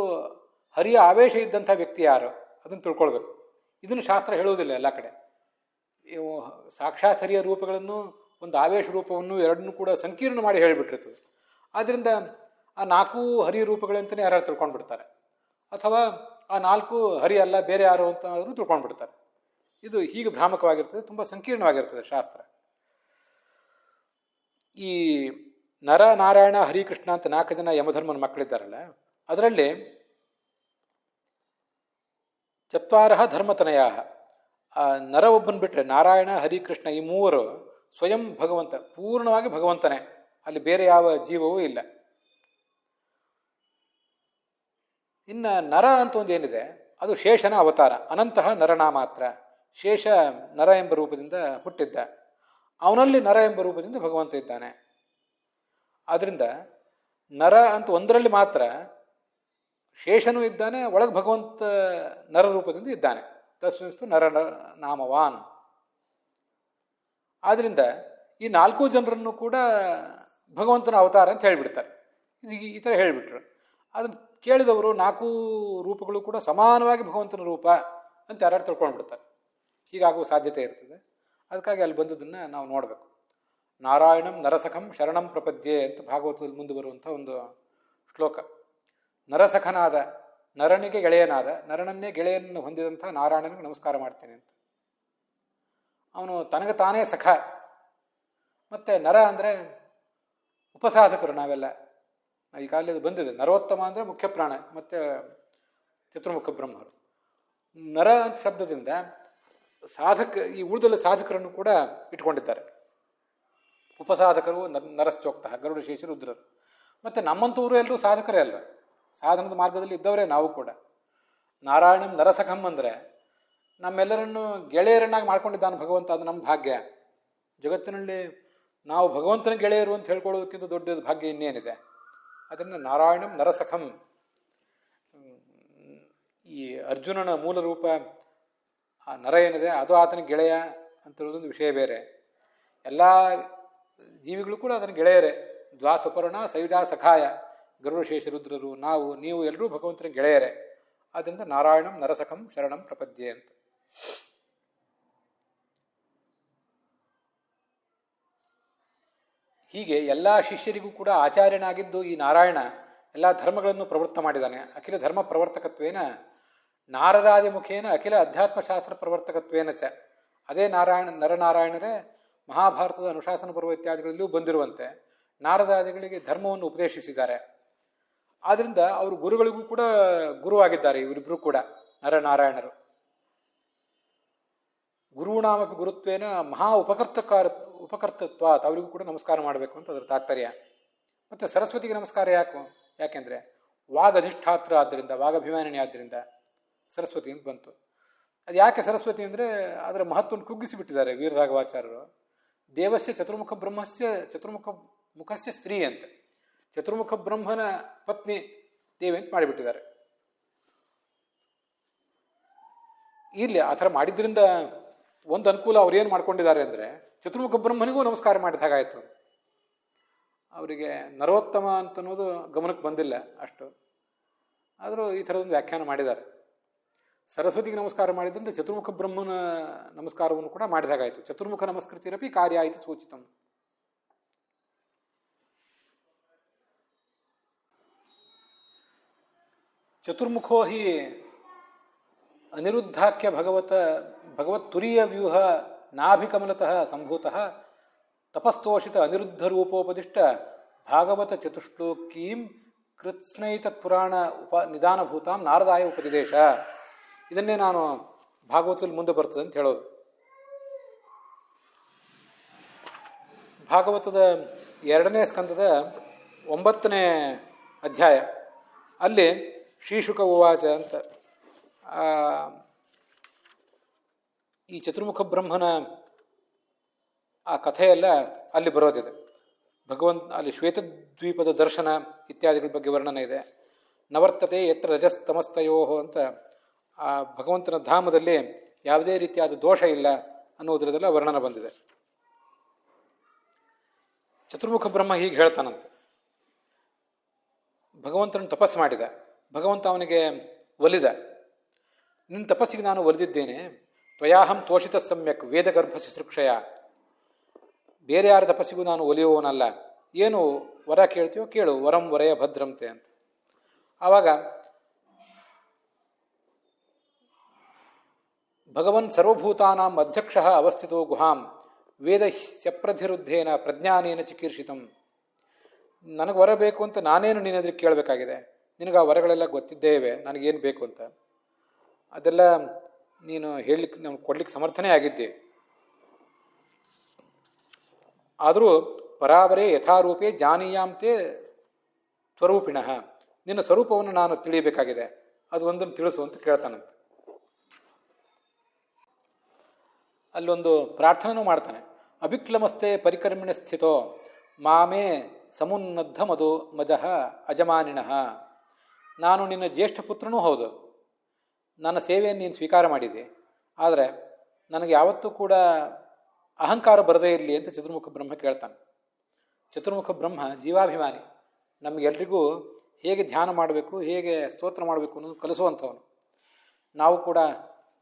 ಹರಿಯ ಆವೇಶ ಇದ್ದಂಥ ವ್ಯಕ್ತಿ ಯಾರು ಅದನ್ನು ತಿಳ್ಕೊಳ್ಬೇಕು. ಇದನ್ನು ಶಾಸ್ತ್ರ ಹೇಳುವುದಿಲ್ಲ ಎಲ್ಲ ಕಡೆ. ಸಾಕ್ಷಾತ್ ಹರಿಯ ರೂಪಗಳನ್ನು, ಒಂದು ಆವೇಶ ರೂಪವನ್ನು ಎರಡನ್ನೂ ಕೂಡ ಸಂಕೀರ್ಣ ಮಾಡಿ ಹೇಳಿಬಿಟ್ಟಿರ್ತದೆ. ಆದ್ದರಿಂದ ಆ 4 ಹರಿಯ ರೂಪಗಳಂತಲೇ ಯಾರು ತಿಳ್ಕೊಂಡ್ಬಿಡ್ತಾರೆ, ಅಥವಾ ಆ 4 ಹರಿ ಅಲ್ಲ ಬೇರೆ ಯಾರು ಅಂತ ಆದರೂ ತಿಳ್ಕೊಂಡ್ಬಿಡ್ತಾರೆ. ಇದು ಹೀಗೆ ಭ್ರಾಮಕವಾಗಿರ್ತದೆ, ತುಂಬ ಸಂಕೀರ್ಣವಾಗಿರ್ತದೆ ಶಾಸ್ತ್ರ. ಈ ನರ, ನಾರಾಯಣ, ಹರಿಕೃಷ್ಣ ಅಂತ 4 ಜನ ಯಮಧರ್ಮನ ಮಕ್ಕಳಿದ್ದಾರಲ್ಲ, ಅದರಲ್ಲಿ ಚತ್ವಾರ ಧರ್ಮತನಯ, ಆ ನರ ಒಬ್ಬನ್ ಬಿಟ್ಟರೆ ನಾರಾಯಣ, ಹರಿಕೃಷ್ಣ ಈ 3 ಸ್ವಯಂ ಭಗವಂತ, ಪೂರ್ಣವಾಗಿ ಭಗವಂತನೇ, ಅಲ್ಲಿ ಬೇರೆ ಯಾವ ಜೀವವೂ ಇಲ್ಲ. ಇನ್ನು ನರ ಅಂತ ಒಂದು ಏನಿದೆ ಅದು ಶೇಷನ ಅವತಾರ, ಅನಂತಹ ನರನಾ ಮಾತ್ರ. ಶೇಷ ನರ ಎಂಬ ರೂಪದಿಂದ ಹುಟ್ಟಿದ್ದ, ಅವನಲ್ಲಿ ನರ ಎಂಬ ರೂಪದಿಂದ ಭಗವಂತ ಇದ್ದಾನೆ. ಆದ್ರಿಂದ ನರ ಅಂತ ಒಂದರಲ್ಲಿ ಮಾತ್ರ ಶೇಷನೂ ಇದ್ದಾನೆ, ಒಳಗೆ ಭಗವಂತ ನರ ರೂಪದಿಂದ ಇದ್ದಾನೆ. ತಸ್ಮಿಂಸ್ತು ನರ ನಾಮವಾನ್. ಆದ್ರಿಂದ ಈ 4 ಜನರನ್ನು ಕೂಡ ಭಗವಂತನ ಅವತಾರ ಅಂತ ಹೇಳಿಬಿಡ್ತಾರೆ. ಈ ಥರ ಹೇಳಿಬಿಟ್ರು. ಅದನ್ನು ಕೇಳಿದವರು 4 ರೂಪಗಳು ಕೂಡ ಸಮಾನವಾಗಿ ಭಗವಂತನ ರೂಪ ಅಂತ ಯಾರು ತಿಳ್ಕೊಂಡ್ಬಿಡ್ತಾರೆ. ಹೀಗಾಗುವ ಸಾಧ್ಯತೆ ಇರ್ತದೆ. ಅದಕ್ಕಾಗಿ ಅಲ್ಲಿ ಬಂದದನ್ನು ನಾವು ನೋಡಬೇಕು. ನಾರಾಯಣಂ ನರಸಖಂ ಶರಣಂ ಪ್ರಪದ್ಯೆ ಅಂತ ಭಾಗವತದಲ್ಲಿ ಮುಂದೆ ಬರುವಂಥ ಒಂದು ಶ್ಲೋಕ. ನರಸಖನಾದ, ನರನಿಗೆ ಗೆಳೆಯನಾದ, ನರನನ್ನೇ ಗೆಳೆಯನ್ನು ಹೊಂದಿದಂಥ ನಾರಾಯಣನಿಗೆ ನಮಸ್ಕಾರ ಮಾಡ್ತೇನೆ ಅಂತ. ಅವನು ತನಗೆ ತಾನೇ ಸಖ. ಮತ್ತು ನರ ಅಂದರೆ ಉಪಸಾಧಕರು ನಾವೆಲ್ಲ. ಈ ಕಾಲದಲ್ಲಿ ಬಂದಿದೆ. ನರೋತ್ತಮ ಅಂದರೆ ಮುಖ್ಯ ಪ್ರಾಣ ಮತ್ತು ಚತುರ್ಮುಖ ಬ್ರಹ್ಮರು. ನರ ಅಂತ ಶಬ್ದದಿಂದ ಈ ಉಳಿದೆಲ್ಲ ಸಾಧಕರನ್ನು ಕೂಡ ಇಟ್ಕೊಂಡಿದ್ದಾರೆ. ಉಪಸಾಧಕರು ನರಶ್ಚೋಕ್ತಃ ಗರುಡಶೇಷ ರುದ್ರರು. ಮತ್ತು ನಮ್ಮಂಥವರು ಎಲ್ಲರೂ ಸಾಧಕರೇ ಅಲ್ಲ, ಸಾಧನದ ಮಾರ್ಗದಲ್ಲಿ ಇದ್ದವರೇ ನಾವು ಕೂಡ. ನಾರಾಯಣಂ ನರಸಖಂ ಅಂದರೆ ನಮ್ಮೆಲ್ಲರನ್ನು ಗೆಳೆಯರನ್ನಾಗಿ ಮಾಡ್ಕೊಂಡಿದ್ದಾನೆ ಭಗವಂತ. ಅದು ನಮ್ಮ ಭಾಗ್ಯ. ಜಗತ್ತಿನಲ್ಲಿ ನಾವು ಭಗವಂತನ ಗೆಳೆಯರು ಅಂತ ಹೇಳ್ಕೊಳ್ಳೋದಕ್ಕಿಂತ ದೊಡ್ಡದು ಭಾಗ್ಯ ಇನ್ನೇನಿದೆ. ಅದನ್ನು ನಾರಾಯಣಂ ನರಸಖಂ. ಈ ಅರ್ಜುನನ ಮೂಲ ರೂಪ ಆ ನರ ಏನಿದೆ ಅದು ಆತನ ಗೆಳೆಯ ಅಂತ ಹೇಳೋದೊಂದು ವಿಷಯ ಬೇರೆ. ಎಲ್ಲ ಜೀವಿಗಳು ಕೂಡ ಅದನ್ನ ಗೆಳೆಯರೇ. ದ್ವಾಸುಪರ್ಣ ಸೈಡಾ ಸಖಾಯ ಗರುಡಶೇಷ ರುದ್ರರು ನೀವು ಎಲ್ಲರೂ ಭಗವಂತನ ಗೆಳೆಯರೇ. ಆದ್ದರಿಂದ ನಾರಾಯಣಂ ನರಸಖಂ ಶರಣಂ ಪ್ರಪದ್ಯೆ ಅಂತ. ಹೀಗೆ ಎಲ್ಲ ಶಿಷ್ಯರಿಗೂ ಕೂಡ ಆಚಾರ್ಯನಾಗಿದ್ದು ಈ ನಾರಾಯಣ ಎಲ್ಲ ಧರ್ಮಗಳನ್ನು ಪ್ರವೃತ್ತ ಮಾಡಿದ್ದಾನೆ. ಅಖಿಲ ಧರ್ಮ ಪ್ರವರ್ತಕತ್ವೇನ ನಾರದಾದಿ ಮುಖೇನ ಅಖಿಲ ಅಧ್ಯಾತ್ಮಶಾಸ್ತ್ರ ಪ್ರವರ್ತಕತ್ವೇನ ಚ. ಅದೇ ನರನಾರಾಯಣರೇ ಮಹಾಭಾರತದ ಅನುಶಾಸನ ಪರ್ವ ಇತ್ಯಾದಿಗಳಲ್ಲಿಯೂ ಬಂದಿರುವಂತೆ ನಾರದಾದಿಗಳಿಗೆ ಧರ್ಮವನ್ನು ಉಪದೇಶಿಸಿದ್ದಾರೆ. ಆದ್ರಿಂದ ಅವರು ಗುರುಗಳಿಗೂ ಕೂಡ ಗುರುವಾಗಿದ್ದಾರೆ. ಇವರಿಬ್ಬರು ಕೂಡ ನರನಾರಾಯಣರು. ಗುರುಣಾಮಪಿ ಗುರುತ್ವೇನ ಮಹಾ ಉಪಕರ್ತತ್ವ. ಅವರಿಗೂ ಕೂಡ ನಮಸ್ಕಾರ ಮಾಡಬೇಕು ಅಂತ ಅದರ ತಾತ್ಪರ್ಯ. ಮತ್ತೆ ಸರಸ್ವತಿಗೆ ನಮಸ್ಕಾರ ಯಾಕೆಂದ್ರೆ ವಾಗಧಿಷ್ಠಾತ್ರ ಆದ್ದರಿಂದ, ವಾಗಭಿಮಾನಿನಿ ಆದ್ದರಿಂದ ಸರಸ್ವತಿ ಅಂತ ಬಂತು. ಅದು ಯಾಕೆ ಸರಸ್ವತಿ ಅಂದರೆ ಅದರ ಮಹತ್ವವನ್ನು ಕುಗ್ಗಿಸಿಬಿಟ್ಟಿದ್ದಾರೆ ವೀರರಾಘವಾಚಾರ್ಯರು. ದೇವಸ್ಯ ಚತುರ್ಮುಖ ಬ್ರಹ್ಮಸ್ಯ ಮುಖಸ್ಯ ಸ್ತ್ರೀ ಅಂತ, ಚತುರ್ಮುಖ ಬ್ರಹ್ಮನ ಪತ್ನಿ ದೇವಿ ಅಂತ ಮಾಡಿಬಿಟ್ಟಿದ್ದಾರೆ. ಇಲ್ಲಿ ಆ ಥರ ಮಾಡಿದ್ರಿಂದ ಒಂದು ಅನುಕೂಲ ಅವ್ರು ಏನು ಮಾಡ್ಕೊಂಡಿದ್ದಾರೆ ಅಂದರೆ ಚತುರ್ಮುಖ ಬ್ರಹ್ಮನಿಗೂ ನಮಸ್ಕಾರ ಮಾಡಿದ ಹಾಗಾಯಿತು. ಅವರಿಗೆ ನರೋತ್ತಮ ಅಂತನ್ನೋದು ಗಮನಕ್ಕೆ ಬಂದಿಲ್ಲ ಅಷ್ಟು. ಆದರೂ ಈ ಥರದೊಂದು ವ್ಯಾಖ್ಯಾನ ಮಾಡಿದ್ದಾರೆ. ಸರಸ್ವತಿಗೆ ನಮಸ್ಕಾರ ಮಾಡಿದ್ರಿಂದ ಚತುರ್ಮುಖ ಬ್ರಹ್ಮನ ನಮಸ್ಕಾರವನ್ನು ಕೂಡ ಮಾಡಿದ ಹಾಗಾಯಿತು. ಚತುರ್ಮುಖ ನಮಸ್ಕೃತಿರಪಿ ಕಾರ್ಯ ಆಯಿತು ಸೂಚಿತಂ. ಚತುರ್ಮುಖೋ ಹಿ ಅನಿರುದ್ಧಾಖ್ಯ ಭಗವತ್ ತುರಿಯ ವ್ಯೂಹ ನಾಭಿಕಮಲತಃ ಸಂಭೂತಃ ತಪಸ್ತೋಷಿತ ಅನಿರುದ್ಧ ರೂಪೋಪದಿಷ್ಟ ಭಾಗವತ ಚತುಶ್ಲೋಕೀಂ ಕೃತ್ಸ್ನೈತತ್ ಪುರಾಣ ನಿಧಾನಭೂತಾಂ ನಾರದಾಯ ಉಪದಿದೇಶ. ಇದನ್ನೇ ನಾನು ಭಾಗವತದಲ್ಲಿ ಮುಂದೆ ಬರ್ತದೆ ಅಂತ ಹೇಳೋದು. ಭಾಗವತದ 2ನೇ ಸ್ಕಂದದ 9ನೇ ಅಧ್ಯಾಯ ಅಲ್ಲಿ ಶ್ರೀಶುಕ ಉವಾಚ ಅಂತ ಈ ಚತುರ್ಮುಖ ಬ್ರಹ್ಮನ ಆ ಕಥೆಯೆಲ್ಲ ಅಲ್ಲಿ ಬರೋದಿದೆ. ಅಲ್ಲಿ ಶ್ವೇತದ್ವೀಪದ ದರ್ಶನ ಇತ್ಯಾದಿಗಳ ಬಗ್ಗೆ ವರ್ಣನೆ ಇದೆ. ನವರ್ತತೆ ಯತ್ರ ರಜಸ್ತಮಸ್ತಯೋ ಅಂತ ಆ ಭಗವಂತನ ಧಾಮದಲ್ಲಿ ಯಾವುದೇ ರೀತಿಯಾದ ದೋಷ ಇಲ್ಲ ಅನ್ನೋದ್ರದೆಲ್ಲ ವರ್ಣನೆ ಬಂದಿದೆ. ಚತುರ್ಮುಖ ಬ್ರಹ್ಮ ಹೀಗೆ ಹೇಳ್ತಾನಂತೆ. ಭಗವಂತನ ತಪಸ್ಸು ಮಾಡಿದ. ಭಗವಂತ ಅವನಿಗೆ ಒಲಿದ. ನಿನ್ನ ತಪಸ್ಸಿಗೆ ನಾನು ಒಲಿದಿದ್ದೇನೆ. ತ್ವಯಾಹಂ ತೋಷಿತ ಸಮ್ಯಕ್ ವೇದಗರ್ಭ ಶುಶ್ರೂಷಯ. ಬೇರೆ ಯಾರ ತಪಸ್ಸಿಗೂ ನಾನು ಒಲಿಯುವವನಲ್ಲ. ಏನು ವರ ಕೇಳ್ತೀಯೋ ಕೇಳು, ವರಂ ವರಯ ಭದ್ರಂತೆ ಅಂತ. ಆವಾಗ ಭಗವನ್ ಸರ್ವಭೂತಾನಾಂ ಅಧ್ಯಕ್ಷ ಅವಸ್ಥಿತೋ ಗುಹಾಂ ವೇದ ಶಪ್ರಧಿರುದ್ಧೇನ ಪ್ರಜ್ಞಾನೇನ ಚಿಕೀರ್ಷಿತಂ. ನನಗೆ ವರ ಬೇಕು ಅಂತ ನಾನೇನು ನಿನ್ನೆದ್ರೆ ಕೇಳಬೇಕಾಗಿದೆ? ನಿನಗೆ ಆ ವರಗಳೆಲ್ಲ ಗೊತ್ತಿದ್ದೇವೆ, ನನಗೇನು ಬೇಕು ಅಂತ. ಅದೆಲ್ಲ ನೀನು ಹೇಳಲಿಕ್ಕೆ ನಾನು ಕೊಡ್ಲಿಕ್ಕೆ ಸಮರ್ಥನೆ ಆಗಿದ್ದೆ. ಆದರೂ ಪರಾವರೇ ಯಥಾರೂಪೇ ಜಾನೀಯಾಂತೆ ಸ್ವರೂಪಿಣಃ. ನಿನ್ನ ಸ್ವರೂಪವನ್ನು ನಾನು ತಿಳಿಯಬೇಕಾಗಿದೆ, ಅದು ಒಂದನ್ನು ತಿಳಿಸು ಅಂತ ಕೇಳ್ತಾನಂತೆ. ಅಲ್ಲೊಂದು ಪ್ರಾರ್ಥನೆನೂ ಮಾಡ್ತಾನೆ. ಅಭಿಕ್ಲಮಸ್ತೆ ಪರಿಕರ್ಮಿಣ ಸ್ಥಿತೋ ಮಾಮೇ ಸಮುನ್ನದ್ಧ ಮಜಃ ಅಜಮಾನಿನಃ. ನಾನು ನಿನ್ನ ಜ್ಯೇಷ್ಠ ಪುತ್ರನೂ ಹೌದು, ನನ್ನ ಸೇವೆಯನ್ನು ನೀನು ಸ್ವೀಕಾರ ಮಾಡಿದೆ. ಆದರೆ ನನಗೆ ಯಾವತ್ತೂ ಕೂಡ ಅಹಂಕಾರ ಬರದೇ ಇರಲಿ ಅಂತ ಚತುರ್ಮುಖ ಬ್ರಹ್ಮ ಕೇಳ್ತಾನೆ. ಚತುರ್ಮುಖ ಬ್ರಹ್ಮ ಜೀವಾಭಿಮಾನಿ. ನಮಗೆಲ್ರಿಗೂ ಹೇಗೆ ಧ್ಯಾನ ಮಾಡಬೇಕು, ಹೇಗೆ ಸ್ತೋತ್ರ ಮಾಡಬೇಕು ಅನ್ನೋದು ಕಲಿಸುವಂಥವನು. ನಾವು ಕೂಡ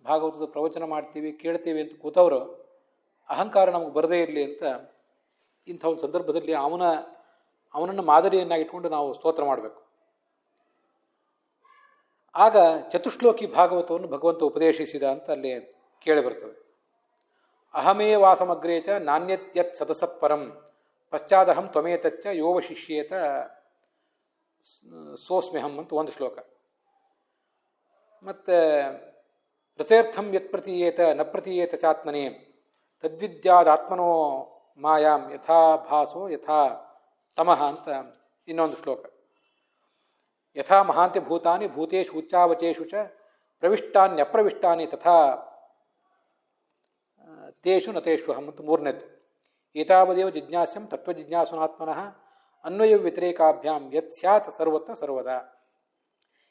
ಭಾಗವತದ ಪ್ರವಚನ ಮಾಡ್ತೀವಿ, ಕೇಳ್ತೀವಿ ಅಂತ ಕೂತವರು ಅಹಂಕಾರ ನಮಗೆ ಬರದೇ ಇರಲಿ ಅಂತ ಇಂಥ ಒಂದು ಸಂದರ್ಭದಲ್ಲಿ ಅವನನ್ನು ಮಾದರಿಯನ್ನಾಗಿಟ್ಕೊಂಡು ನಾವು ಸ್ತೋತ್ರ ಮಾಡಬೇಕು. ಆಗ ಚತುಶ್ಲೋಕಿ ಭಾಗವತವನ್ನು ಭಗವಂತ ಉಪದೇಶಿಸಿದ ಅಂತ ಅಲ್ಲಿ ಕೇಳಿ ಬರ್ತದೆ. ಅಹಮೇ ವಾಸಮಗ್ರೇಚ ನಾಣ್ಯತ್ಯತ್ ಸತಸತ್ಪರಂ ಪಶ್ಚಾದಹಂ ತ್ವಮೇತಚ್ಚ ಯೋವಶಿಷ್ಯೇತ ಸೋಸ್ಮ್ಯಹಂ ಅಂತ ಒಂದು ಶ್ಲೋಕ. ಮತ್ತು ರಥೇರ್ಥಂ ಯತ್ ಪ್ರತೀಯೇತ ನ ಪ್ರತೀಯೇತ ಚಾತ್ಮನೇ ತದ್ವಿದ್ಯಾದಾತ್ಮನೋ ಮಾಯಾಂ ಯಥಾ ಭಾಸೋ ಯಥಾ ತಮಃ ಅಂತ ಇನ್ನೊಂದು ಶ್ಲೋಕ. ಯಥಾ ಮಹಾಂತ್ಯ ಭೂತಾನಿ ಭೂತೇಷು ಉಚ್ಚಾವಚೇಷು ಚ ಪ್ರವಿಷ್ಟಾನ್ಯಪ್ರವಿಷ್ಟಾನಿ ತಥಾ ತೇಷು ನತೇಷ್ವಹಂ ಅಂತ ಮೂರನೇದು. ಏತಾವದೇವ ಜಿಜ್ಞಾಸ್ಯಂ ತತ್ವಜಿಜ್ಞಾಸುನಾತ್ಮನಃ ಅನ್ವಯ ವ್ಯತಿರೇಕಾಭ್ಯಾಂ ಯತ್ ಸ್ಯಾತ್ ಸರ್ವತ್ರ ಸರ್ವದಾ.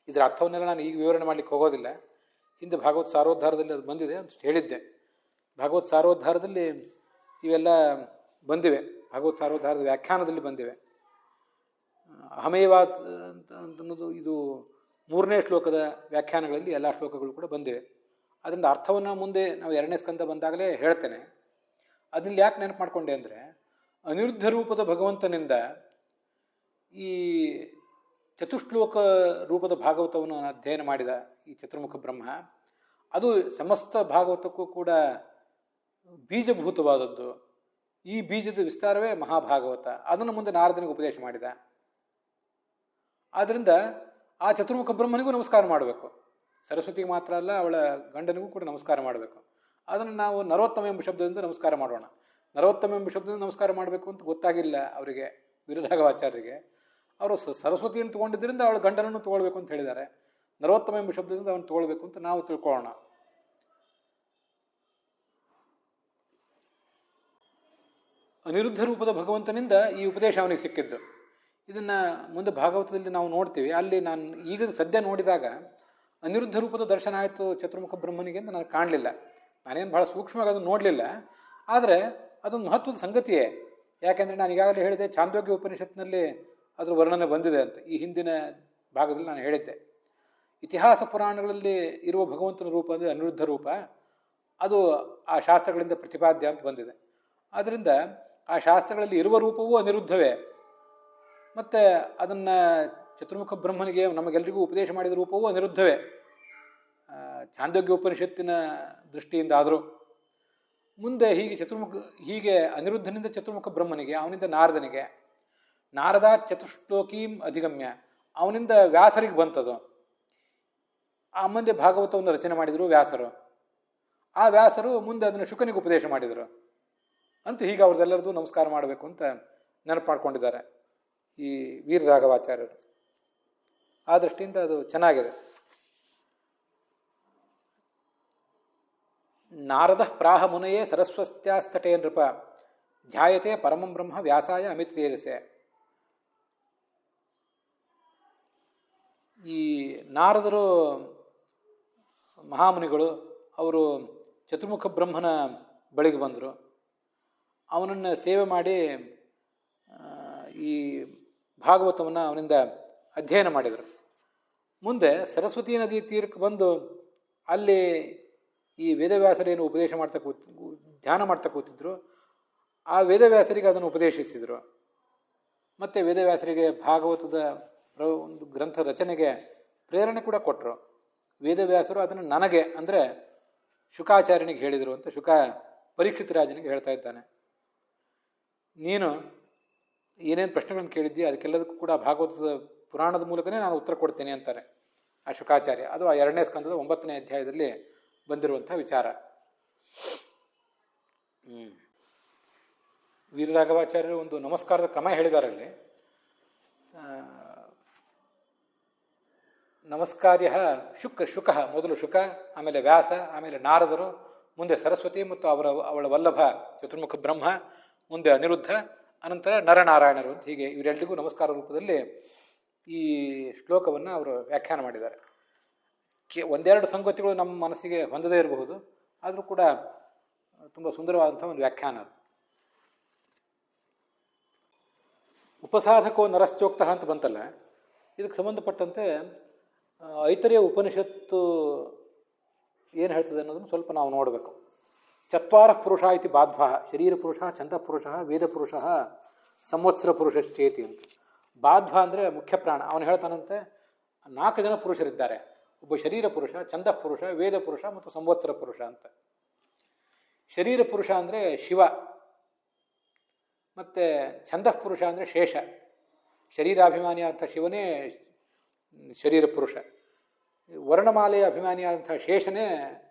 ಇದರ ಅರ್ಥವನ್ನೆಲ್ಲ ನಾನು ಈಗ ವಿವರಣೆ ಮಾಡಲಿಕ್ಕೆ ಹೋಗೋದಿಲ್ಲ. ಹಿಂದೆ ಭಾಗವತ್ ಸಾರೋದ್ಧಾರದಲ್ಲಿ ಅದು ಬಂದಿದೆ ಅಂತ ಹೇಳಿದ್ದೆ. ಭಾಗವತ್ ಸಾರೋದ್ಧಾರದಲ್ಲಿ ಇವೆಲ್ಲ ಬಂದಿವೆ. ಭಾಗವತ್ ಸಾರೋದ್ಧಾರದ ವ್ಯಾಖ್ಯಾನದಲ್ಲಿ ಬಂದಿವೆ. ಅಹಮೇವಾತ್ ಅನ್ನೋದು ಇದು 3ನೇ ಶ್ಲೋಕದ ವ್ಯಾಖ್ಯಾನಗಳಲ್ಲಿ ಎಲ್ಲ ಶ್ಲೋಕಗಳು ಕೂಡ ಬಂದಿವೆ. ಅದರಿಂದ ಅರ್ಥವನ್ನು ಮುಂದೆ ನಾವು 2ನೇ ಸ್ಕಂದ ಬಂದಾಗಲೇ ಹೇಳ್ತೇನೆ. ಅದನ್ನ ಯಾಕೆ ನೆನಪು ಮಾಡಿಕೊಂಡೆ ಅಂದರೆ, ಅನಿರುದ್ಧ ರೂಪದ ಭಗವಂತನಿಂದ ಈ ಚತುಶ್ಲೋಕ ರೂಪದ ಭಾಗವತವನ್ನು ಅಧ್ಯಯನ ಮಾಡಿದ ಈ ಚತುರ್ಮುಖ ಬ್ರಹ್ಮ, ಅದು ಸಮಸ್ತ ಭಾಗವತಕ್ಕೂ ಕೂಡ ಬೀಜಭೂತವಾದದ್ದು. ಈ ಬೀಜದ ವಿಸ್ತಾರವೇ ಮಹಾಭಾಗವತ. ಅದನ್ನು ಮುಂದೆ ನಾರದನಿಗೆ ಉಪದೇಶ ಮಾಡಿದ. ಆದ್ದರಿಂದ ಆ ಚತುರ್ಮುಖ ಬ್ರಹ್ಮನಿಗೂ ನಮಸ್ಕಾರ ಮಾಡಬೇಕು. ಸರಸ್ವತಿಗೆ ಮಾತ್ರ ಅಲ್ಲ, ಅವಳ ಗಂಡನಿಗೂ ಕೂಡ ನಮಸ್ಕಾರ ಮಾಡಬೇಕು. ಅದನ್ನು ನಾವು ನರೋತ್ತಮ ಎಂಬ ಶಬ್ದದಿಂದ ನಮಸ್ಕಾರ ಮಾಡೋಣ. ನರೋತ್ತಮ ಎಂಬ ಶಬ್ದದಿಂದ ನಮಸ್ಕಾರ ಮಾಡಬೇಕು ಅಂತ ಗೊತ್ತಾಗಿಲ್ಲ ಅವರಿಗೆ, ವೀರರಾಘವಾಚಾರ್ಯರಿಗೆ. ಅವರು ಸರಸ್ವತಿಯನ್ನು ತೊಗೊಂಡಿದ್ದರಿಂದ ಅವಳ ಗಂಡನನ್ನು ತೊಗೊಳ್ಬೇಕು ಅಂತ ಹೇಳಿದ್ದಾರೆ. ನರೋತ್ತಮ ಎಂಬ ಶಬ್ದದಿಂದ ಅವನು ತೊಗೊಳ್ಬೇಕು ಅಂತ ನಾವು ತಿಳ್ಕೊಳ್ಳೋಣ. ಅನಿರುದ್ಧ ರೂಪದ ಭಗವಂತನಿಂದ ಈ ಉಪದೇಶ ಅವನಿಗೆ ಸಿಕ್ಕಿದ್ದು. ಇದನ್ನು ಮುಂದೆ ಭಾಗವತದಲ್ಲಿ ನಾವು ನೋಡ್ತೀವಿ. ಅಲ್ಲಿ ನಾನು ಈಗ ಸದ್ಯ ನೋಡಿದಾಗ ಅನಿರುದ್ಧ ರೂಪದ ದರ್ಶನ ಆಯಿತು ಚತುರ್ಮುಖ ಬ್ರಹ್ಮನಿಗೆ ಅಂತ ನನಗೆ ಕಾಣಲಿಲ್ಲ. ನಾನೇನು ಭಾಳ ಸೂಕ್ಷ್ಮವಾಗಿ ಅದನ್ನು ನೋಡಲಿಲ್ಲ. ಆದರೆ ಅದೊಂದು ಮಹತ್ವದ ಸಂಗತಿಯೇ. ಯಾಕೆಂದರೆ ನಾನು ಈಗಾಗಲೇ ಹೇಳಿದೆ, ಛಾಂದೋಗ್ಯ ಉಪನಿಷತ್ನಲ್ಲಿ ಅದರ ವರ್ಣನೆ ಬಂದಿದೆ ಅಂತ ಈ ಹಿಂದಿನ ಭಾಗದಲ್ಲಿ ನಾನು ಹೇಳಿದ್ದೆ. ಇತಿಹಾಸ ಪುರಾಣಗಳಲ್ಲಿ ಇರುವ ಭಗವಂತನ ರೂಪ ಅಂದರೆ ಅನಿರುದ್ಧ ರೂಪ. ಅದು ಆ ಶಾಸ್ತ್ರಗಳಿಂದ ಪ್ರತಿಪಾದ್ಯ ಅಂತ ಬಂದಿದೆ. ಆದ್ದರಿಂದ ಆ ಶಾಸ್ತ್ರಗಳಲ್ಲಿ ಇರುವ ರೂಪವೂ ಅನಿರುದ್ಧವೇ. ಮತ್ತು ಅದನ್ನು ಚತುರ್ಮುಖ ಬ್ರಹ್ಮನಿಗೆ ನಮಗೆಲ್ಲರಿಗೂ ಉಪದೇಶ ಮಾಡಿದ ರೂಪವೂ ಅನಿರುದ್ಧವೇ, ಛಾಂದೋಗ್ಯ ಉಪನಿಷತ್ತಿನ ದೃಷ್ಟಿಯಿಂದ. ಆದರೂ ಮುಂದೆ ಹೀಗೆ ಅನಿರುದ್ಧನಿಂದ ಚತುರ್ಮುಖ ಬ್ರಹ್ಮನಿಗೆ, ಅವನಿಂದ ನಾರದನಿಗೆ, ನಾರದ ಚತುಶ್ಲೋಕೀಂ ಅಧಿಗಮ್ಯ, ಅವನಿಂದ ವ್ಯಾಸರಿಗೆ ಬಂತದು. ಆ ಮುಂದೆ ಭಾಗವತವನ್ನು ರಚನೆ ಮಾಡಿದರು ವ್ಯಾಸರು. ಆ ವ್ಯಾಸರು ಮುಂದೆ ಅದನ್ನು ಶುಕನಿಗೆ ಉಪದೇಶ ಮಾಡಿದರು ಅಂತ. ಹೀಗೆ ಅವ್ರದ್ದೆಲ್ಲರದು ನಮಸ್ಕಾರ ಮಾಡಬೇಕು ಅಂತ ನೆನಪು ಮಾಡ್ಕೊಂಡಿದ್ದಾರೆ ಈ ವೀರರಾಘವಾಚಾರ್ಯರು. ಆ ದೃಷ್ಟಿಯಿಂದ ಅದು ಚೆನ್ನಾಗಿದೆ. ನಾರದ ಪ್ರಾಹ ಮುನಯೇ ಸರಸ್ವತ್ಯಾಸ್ತಟೇ ನೃಪ ಧ್ಯಾಯತೆ ಪರಮಂ ಬ್ರಹ್ಮ ವ್ಯಾಸಾಯ ಅಮಿತ ತೇಜಸೆ. ಈ ನಾರದರು ಮಹಾಮುನಿಗಳು, ಅವರು ಚತುರ್ಮುಖ ಬ್ರಹ್ಮನ ಬಳಿಗೆ ಬಂದರು. ಅವನನ್ನು ಸೇವೆ ಮಾಡಿ ಈ ಭಾಗವತವನ್ನು ಅವನಿಂದ ಅಧ್ಯಯನ ಮಾಡಿದರು. ಮುಂದೆ ಸರಸ್ವತಿ ನದಿ ತೀರಕ್ಕೆ ಬಂದು ಅಲ್ಲಿ ಈ ವೇದವ್ಯಾಸರೇನು ಉಪದೇಶ ಧ್ಯಾನ ಮಾಡ್ತಾ ಕೂತಿದ್ರು. ಆ ವೇದವ್ಯಾಸರಿಗೆ ಅದನ್ನು ಉಪದೇಶಿಸಿದರು. ಮತ್ತು ವೇದವ್ಯಾಸರಿಗೆ ಭಾಗವತದ ಒಂದು ಗ್ರಂಥ ರಚನೆಗೆ ಪ್ರೇರಣೆ ಕೂಡ ಕೊಟ್ಟರು. ವೇದವ್ಯಾಸರು ಅದನ್ನು ನನಗೆ ಅಂದರೆ ಶುಕಾಚಾರ್ಯನಿಗೆ ಹೇಳಿದರು ಅಂತ ಶುಕ ಪರೀಕ್ಷಿತ ರಾಜನಿಗೆ ಹೇಳ್ತಾ ಇದ್ದಾನೆ. ನೀನು ಏನೇನು ಪ್ರಶ್ನೆಗಳನ್ನು ಕೇಳಿದ್ದಿ ಅದಕ್ಕೆಲ್ಲದಕ್ಕೂ ಕೂಡ ಭಾಗವತದ ಪುರಾಣದ ಮೂಲಕನೇ ನಾನು ಉತ್ತರ ಕೊಡ್ತೇನೆ ಅಂತಾರೆ ಆ ಶುಕಾಚಾರ್ಯ. ಅದು ಆ 2ನೇ ಸ್ಕಂದದ 9ನೇ ಅಧ್ಯಾಯದಲ್ಲಿ ಬಂದಿರುವಂಥ ವಿಚಾರ. ವೀರರಾಘವಾಚಾರ್ಯರು ಒಂದು ನಮಸ್ಕಾರದ ಕ್ರಮ ಹೇಳಿದಾರಲ್ಲಿ. ನಮಸ್ಕಾರ್ಯ ಶುಕ ಮೊದಲು ಶುಕ, ಆಮೇಲೆ ವ್ಯಾಸ, ಆಮೇಲೆ ನಾರದರು, ಮುಂದೆ ಸರಸ್ವತಿ ಮತ್ತು ಅವಳ ವಲ್ಲಭ ಚತುರ್ಮುಖ ಬ್ರಹ್ಮ, ಮುಂದೆ ಅನಿರುದ್ಧ, ಅನಂತರ ನರನಾರಾಯಣರು ಅಂತ. ಹೀಗೆ ಇವರೆಲ್ಲರಿಗೂ ನಮಸ್ಕಾರ ರೂಪದಲ್ಲಿ ಈ ಶ್ಲೋಕವನ್ನು ಅವರು ವ್ಯಾಖ್ಯಾನ ಮಾಡಿದ್ದಾರೆ. ಒಂದೆರಡು ಸಂಗತಿಗಳು ನಮ್ಮ ಮನಸ್ಸಿಗೆ ಹೊಂದದೇ ಇರಬಹುದು, ಆದರೂ ಕೂಡ ತುಂಬ ಸುಂದರವಾದಂಥ ಒಂದು ವ್ಯಾಖ್ಯಾನ ಅದು. ಉಪಸಾಧಕೋ ನರಶ್ಚೋಕ್ತ ಅಂತ ಬಂತಲ್ಲ, ಇದಕ್ಕೆ ಸಂಬಂಧಪಟ್ಟಂತೆ ಐತರೇಯ ಉಪನಿಷತ್ತು ಏನು ಹೇಳ್ತದೆ ಅನ್ನೋದನ್ನು ಸ್ವಲ್ಪ ನಾವು ನೋಡಬೇಕು. ಚತ್ವಾರ ಪುರುಷ ಇತಿ ಬಾಧ್ವ, ಶರೀರ ಪುರುಷ, ಛಂದಪುರುಷ, ವೇದ ಪುರುಷ, ಸಂವತ್ಸರ ಪುರುಷಶ್ಚೇತಿ ಅಂತ. ಬಾಧ್ವ ಅಂದರೆ ಮುಖ್ಯ ಪ್ರಾಣ. ಅವನು ಹೇಳ್ತಾನಂತೆ 4 ಜನ ಪುರುಷರಿದ್ದಾರೆ. ಒಬ್ಬ ಶರೀರ ಪುರುಷ, ಛಂದ ಪುರುಷ, ವೇದ ಪುರುಷ ಮತ್ತು ಸಂವತ್ಸರ ಪುರುಷ ಅಂತ. ಶರೀರ ಪುರುಷ ಅಂದರೆ ಶಿವ, ಮತ್ತು ಛಂದ ಪುರುಷ ಅಂದರೆ ಶೇಷ. ಶರೀರಾಭಿಮಾನಿಯಾದಂಥ ಶಿವನೇ ಶರೀರ ಪುರುಷ. ವರ್ಣಮಾಲೆಯ ಅಭಿಮಾನಿಯಾದಂಥ ಶೇಷನೇ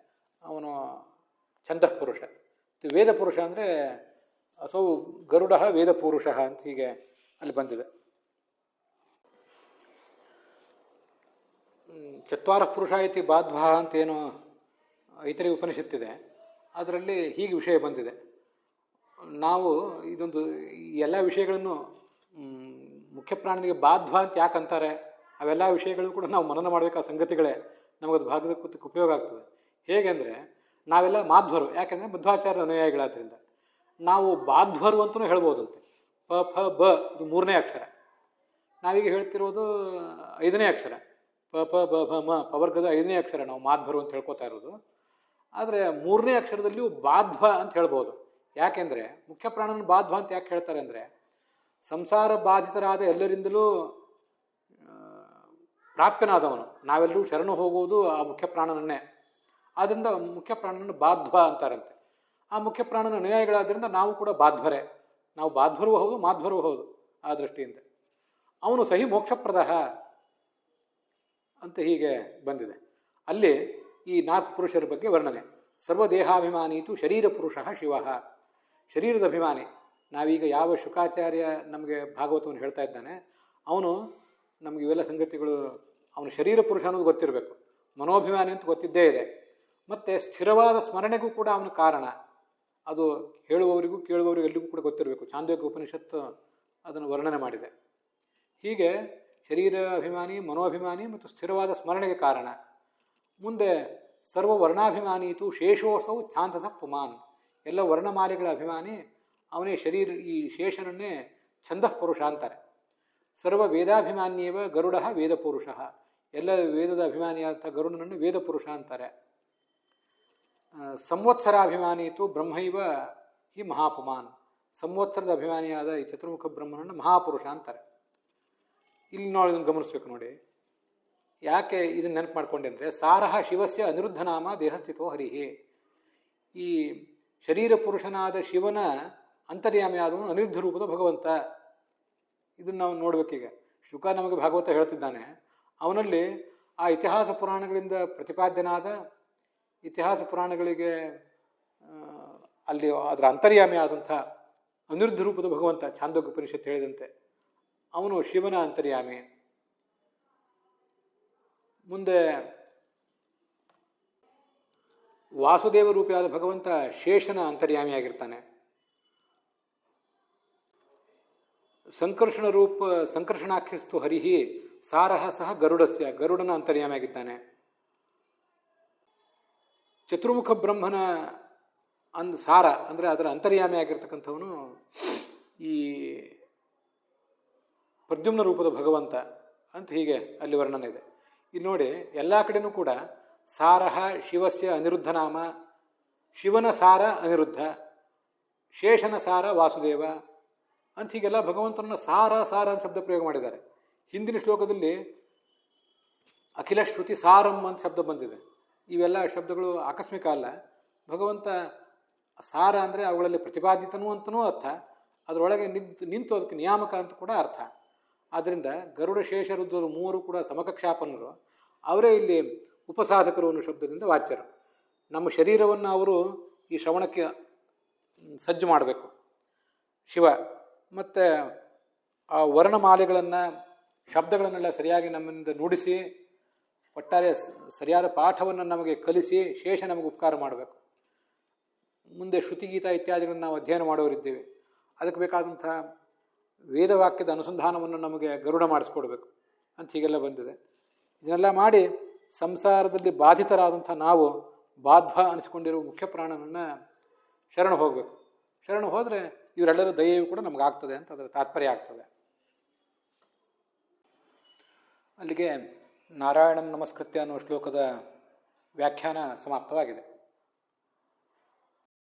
ಅವನು ಛಂದಃ ಪುರುಷ. ವೇದ ಪುರುಷ ಅಂದರೆ ಅಸೌ ಗರುಡ ವೇದ ಪುರುಷ ಅಂತ ಹೀಗೆ ಅಲ್ಲಿ ಬಂದಿದೆ. ಚತ್ವಾರ ಪುರುಷ ಇತಿ ಬಾಧ್ವ ಅಂತೇನು ಐತರಿ ಉಪನಿಷತ್ತಿದೆ, ಅದರಲ್ಲಿ ಹೀಗೆ ವಿಷಯ ಬಂದಿದೆ. ನಾವು ಇದೊಂದು ಎಲ್ಲ ವಿಷಯಗಳನ್ನು ಮುಖ್ಯ ಪ್ರಾಣನಿಗೆ ಬಾಧ್ವ ಅಂತ ಯಾಕೆ ಅಂತಾರೆ, ಅವೆಲ್ಲ ವಿಷಯಗಳು ಕೂಡ ನಾವು ಮನನ ಮಾಡಬೇಕಾದ ಸಂಗತಿಗಳೇ, ನಮಗದು ಭಾಗದ ಕೂತಕ್ಕೆ ಉಪಯೋಗ ಆಗ್ತದೆ. ಹೇಗೆ ಅಂದರೆ ನಾವೆಲ್ಲ ಮಾಧ್ವರು, ಯಾಕೆಂದರೆ ಮಧ್ವಾಚಾರ್ಯ ಅನುಯಾಯಿಗಳಾದ್ರಿಂದ. ನಾವು ಬಾಧ್ವರು ಅಂತಲೂ ಹೇಳ್ಬೋದಂತೆ. ಪ ಫ ಬ ಇದು 3ನೇ ಅಕ್ಷರ, ನಾವೀಗ ಹೇಳ್ತಿರೋದು 5ನೇ ಅಕ್ಷರ. ಪ ಪ ಬ ಭ ಮ ಪವರ್ಗದ 5ನೇ ಅಕ್ಷರ ನಾವು ಮಾಧ್ವರು ಅಂತ ಹೇಳ್ಕೊತಾ ಇರೋದು. ಆದರೆ 3ನೇ ಅಕ್ಷರದಲ್ಲಿಯೂ ಬಾಧ್ವ ಅಂತ ಹೇಳ್ಬೋದು. ಯಾಕೆಂದರೆ ಮುಖ್ಯ ಪ್ರಾಣನ ಬಾಧ್ವ ಅಂತ ಯಾಕೆ ಹೇಳ್ತಾರೆ ಅಂದರೆ, ಸಂಸಾರ ಬಾಧಿತರಾದ ಎಲ್ಲರಿಂದಲೂ ಪ್ರಾಪ್ಯನಾದವನು, ನಾವೆಲ್ಲರೂ ಶರಣು ಹೋಗುವುದು ಆ ಮುಖ್ಯ ಪ್ರಾಣನನ್ನೇ. ಆದ್ದರಿಂದ ಮುಖ್ಯ ಪ್ರಾಣನನ್ನು ಬಾಧ್ವ ಅಂತಾರಂತೆ. ಆ ಮುಖ್ಯ ಪ್ರಾಣನ ಅನುಯಾಯಿಗಳಾದ್ರಿಂದ ನಾವು ಕೂಡ ಬಾಧ್ವರೇ. ನಾವು ಬಾಧ್ವರೂ ಹೌದು ಮಾಧ್ವರೂ ಹೌದು. ಆ ದೃಷ್ಟಿಯಿಂದ ಅವನು ಸಹಿ ಮೋಕ್ಷಪ್ರದ ಅಂತ ಹೀಗೆ ಬಂದಿದೆ. ಅಲ್ಲಿ ಈ 4 ಪುರುಷರ ಬಗ್ಗೆ ವರ್ಣನೆ. ಸರ್ವದೇಹಾಭಿಮಾನೀತು ಶರೀರ ಪುರುಷ ಶಿವ, ಶರೀರದ ಅಭಿಮಾನಿ. ನಾವೀಗ ಯಾವ ಶುಕಾಚಾರ್ಯ ನಮಗೆ ಭಾಗವತವನ್ನು ಹೇಳ್ತಾ ಇದ್ದಾನೆ, ಅವನು ನಮಗೆ ಇವೆಲ್ಲ ಸಂಗತಿಗಳು, ಅವನು ಶರೀರ ಪುರುಷ ಅನ್ನೋದು ಗೊತ್ತಿರಬೇಕು, ಮನೋಭಿಮಾನಿ ಅಂತ ಗೊತ್ತಿದ್ದೇ ಇದೆ. ಮತ್ತು ಸ್ಥಿರವಾದ ಸ್ಮರಣೆಗೂ ಕೂಡ ಅವನ ಕಾರಣ, ಅದು ಹೇಳುವವರಿಗೂ ಕೇಳುವವರಿಗೂ ಎಲ್ಲಿಗೂ ಕೂಡ ಗೊತ್ತಿರಬೇಕು. ಚಾಂದೋಗ್ಯ ಉಪನಿಷತ್ತು ಅದನ್ನು ವರ್ಣನೆ ಮಾಡಿದೆ. ಹೀಗೆ ಶರೀರ ಅಭಿಮಾನಿ, ಮನೋಭಿಮಾನಿ ಮತ್ತು ಸ್ಥಿರವಾದ ಸ್ಮರಣೆಗೆ ಕಾರಣ. ಮುಂದೆ ಸರ್ವ ವರ್ಣಾಭಿಮಾನೀತು ಶೇಷೋಸೌ ಛಾಂದಸ ಪುಮಾನ್, ಎಲ್ಲ ವರ್ಣಮಾಲೆಗಳ ಅಭಿಮಾನಿ ಅವನೇ. ಈ ಶೇಷನನ್ನೇ ಛಂದಃ ಪುರುಷ ಅಂತಾರೆ. ಸರ್ವ ವೇದಾಭಿಮಾನ್ಯೇವ ಗರುಡ ವೇದ ಪುರುಷ, ಎಲ್ಲ ವೇದದ ಅಭಿಮಾನಿಯಾದ ಗರುಡನನ್ನು ವೇದ ಪುರುಷ ಅಂತಾರೆ. ಸಂವತ್ಸರಾಭಿಮಾನೀತು ಬ್ರಹ್ಮೈವ ಹಿ ಮಹಾಪುಮಾನ್, ಸಂವತ್ಸರದ ಅಭಿಮಾನಿಯಾದ ಈ ಚತುರ್ಮುಖ ಬ್ರಹ್ಮನನ್ನು ಮಹಾಪುರುಷ ಅಂತಾರೆ. ಇಲ್ಲಿ ನೋಡಿ ಇದನ್ನು ಗಮನಿಸ್ಬೇಕು ನೋಡಿ. ಯಾಕೆ ಇದನ್ನು ನೆನಪು ಮಾಡ್ಕೊಂಡೆ ಅಂದರೆ, ಸಾರಹ ಶಿವಸ್ಯ ಅನಿರುದ್ಧ ನಾಮ ದೇಹಸ್ಥಿತೋ ಹರಿಹಿ. ಈ ಶರೀರ ಪುರುಷನಾದ ಶಿವನ ಅಂತರ್ಯಾಮಿಯಾದವನು ಅನಿರುದ್ಧ ರೂಪದ ಭಗವಂತ. ಇದನ್ನು ನಾವು ನೋಡ್ಬೇಕೀಗ. ಶುಕ ನಮಗೆ ಭಾಗವತ ಹೇಳ್ತಿದ್ದಾನೆ, ಅವನಲ್ಲಿ ಆ ಇತಿಹಾಸ ಪುರಾಣಗಳಿಂದ ಪ್ರತಿಪಾದ್ಯನಾದ, ಇತಿಹಾಸ ಪುರಾಣಗಳಿಗೆ ಅಲ್ಲಿ ಅದರ ಅಂತರ್ಯಾಮಿ ಆದಂಥ ಅನಿರುದ್ಧ ರೂಪದ ಭಗವಂತ, ಛಾಂದೋಗ್ಯ ಉಪನಿಷತ್ತು ಹೇಳಿದಂತೆ ಅವನು ಶಿವನ ಅಂತರ್ಯಾಮಿ. ಮುಂದೆ ವಾಸುದೇವ ರೂಪಿಯಾದ ಭಗವಂತ ಶೇಷನ ಅಂತರ್ಯಾಮಿಯಾಗಿರ್ತಾನೆ. ಸಂಕರ್ಷಣಾಖ್ಯಸ್ತು ಹರಿಹಿ ಸಾರಹ ಸಹ ಗರುಡಸ್ಯ, ಗರುಡನ ಅಂತರ್ಯಾಮಿಯಾಗಿದ್ದಾನೆ. ಚತುರ್ಮುಖ ಬ್ರಹ್ಮನ ಸಾರ ಅಂದರೆ ಅದರ ಅಂತರ್ಯಾಮಿಯಾಗಿರ್ತಕ್ಕಂಥವನು ಈ ಪ್ರದ್ಯುಮ್ನ ರೂಪದ ಭಗವಂತ ಅಂತ ಹೀಗೆ ಅಲ್ಲಿ ವರ್ಣನೆ ಇದೆ. ಇಲ್ಲಿ ನೋಡಿ, ಎಲ್ಲ ಕಡೆನೂ ಕೂಡ ಸಾರಹ ಶಿವಸ್ಯ ಅನಿರುದ್ಧ ನಾಮ, ಶಿವನ ಸಾರ ಅನಿರುದ್ಧ, ಶೇಷನ ಸಾರ ವಾಸುದೇವ ಅಂತ ಹೀಗೆಲ್ಲ ಭಗವಂತನ ಸಾರ ಸಾರ ಅಂತ ಶಬ್ದ ಪ್ರಯೋಗ ಮಾಡಿದ್ದಾರೆ. ಹಿಂದಿನ ಶ್ಲೋಕದಲ್ಲಿ ಅಖಿಲ ಶ್ರುತಿ ಸಾರಂ ಅಂತ ಶಬ್ದ ಬಂದಿದೆ. ಇವೆಲ್ಲ ಶಬ್ದಗಳು ಆಕಸ್ಮಿಕ ಅಲ್ಲ. ಭಗವಂತ ಸಾರ ಅಂದರೆ ಅವುಗಳಲ್ಲಿ ಪ್ರತಿಪಾದಿತನೂ ಅಂತನೂ ಅರ್ಥ, ಅದರೊಳಗೆ ನಿಂತು ಅದಕ್ಕೆ ನಿಯಾಮಕ ಅಂತ ಕೂಡ ಅರ್ಥ. ಆದ್ದರಿಂದ ಗರುಡ ಶೇಷ ರುದ್ರರು 3 ಕೂಡ ಸಮಕಕ್ಷಾಪನ್ನರು. ಅವರೇ ಇಲ್ಲಿ ಉಪಸಾಧಕರು ಅನ್ನೋ ಶಬ್ದದಿಂದ ವಾಚ್ಯರು. ನಮ್ಮ ಶರೀರವನ್ನು ಅವರು ಈ ಶ್ರವಣಕ್ಕೆ ಸಜ್ಜು ಮಾಡಬೇಕು ಶಿವ. ಮತ್ತು ಆ ವರ್ಣಮಾಲೆಗಳನ್ನು, ಶಬ್ದಗಳನ್ನೆಲ್ಲ ಸರಿಯಾಗಿ ನಮ್ಮಿಂದ ನುಡಿಸಿ ಒಟ್ಟಾರೆ ಸರಿಯಾದ ಪಾಠವನ್ನು ನಮಗೆ ಕಲಿಸಿ ಶೇಷ ನಮಗೆ ಉಪಕಾರ ಮಾಡಬೇಕು. ಮುಂದೆ ಶ್ರುತಿಗೀತ ಇತ್ಯಾದಿಗಳನ್ನು ನಾವು ಅಧ್ಯಯನ ಮಾಡೋರಿದ್ದೇವೆ, ಅದಕ್ಕೆ ಬೇಕಾದಂಥ ವೇದವಾಕ್ಯದ ಅನುಸಂಧಾನವನ್ನು ನಮಗೆ ಗರುಡ ಮಾಡಿಸ್ಕೊಡ್ಬೇಕು ಅಂತ ಹೀಗೆಲ್ಲ ಬಂದಿದೆ. ಇದನ್ನೆಲ್ಲ ಮಾಡಿ ಸಂಸಾರದಲ್ಲಿ ಬಾಧಿತರಾದಂಥ ನಾವು ಬಾಧ್ವ ಅನಿಸ್ಕೊಂಡಿರುವ ಮುಖ್ಯ ಪ್ರಾಣನನ್ನು ಶರಣು ಹೋಗಬೇಕು. ಶರಣು ಹೋದರೆ ಇವರೆಲ್ಲರ ದಯೆಯೂ ಕೂಡ ನಮಗಾಗ್ತದೆ ಅಂತ ಅದರ ತಾತ್ಪರ್ಯ ಆಗ್ತದೆ. ಅಲ್ಲಿಗೆ ನಾರಾಯಣಂ ನಮಸ್ಕೃತ್ಯ ಅನ್ನೋ ಶ್ಲೋಕದ ವ್ಯಾಖ್ಯಾನ ಸಮಾಪ್ತವಾಗಿದೆ.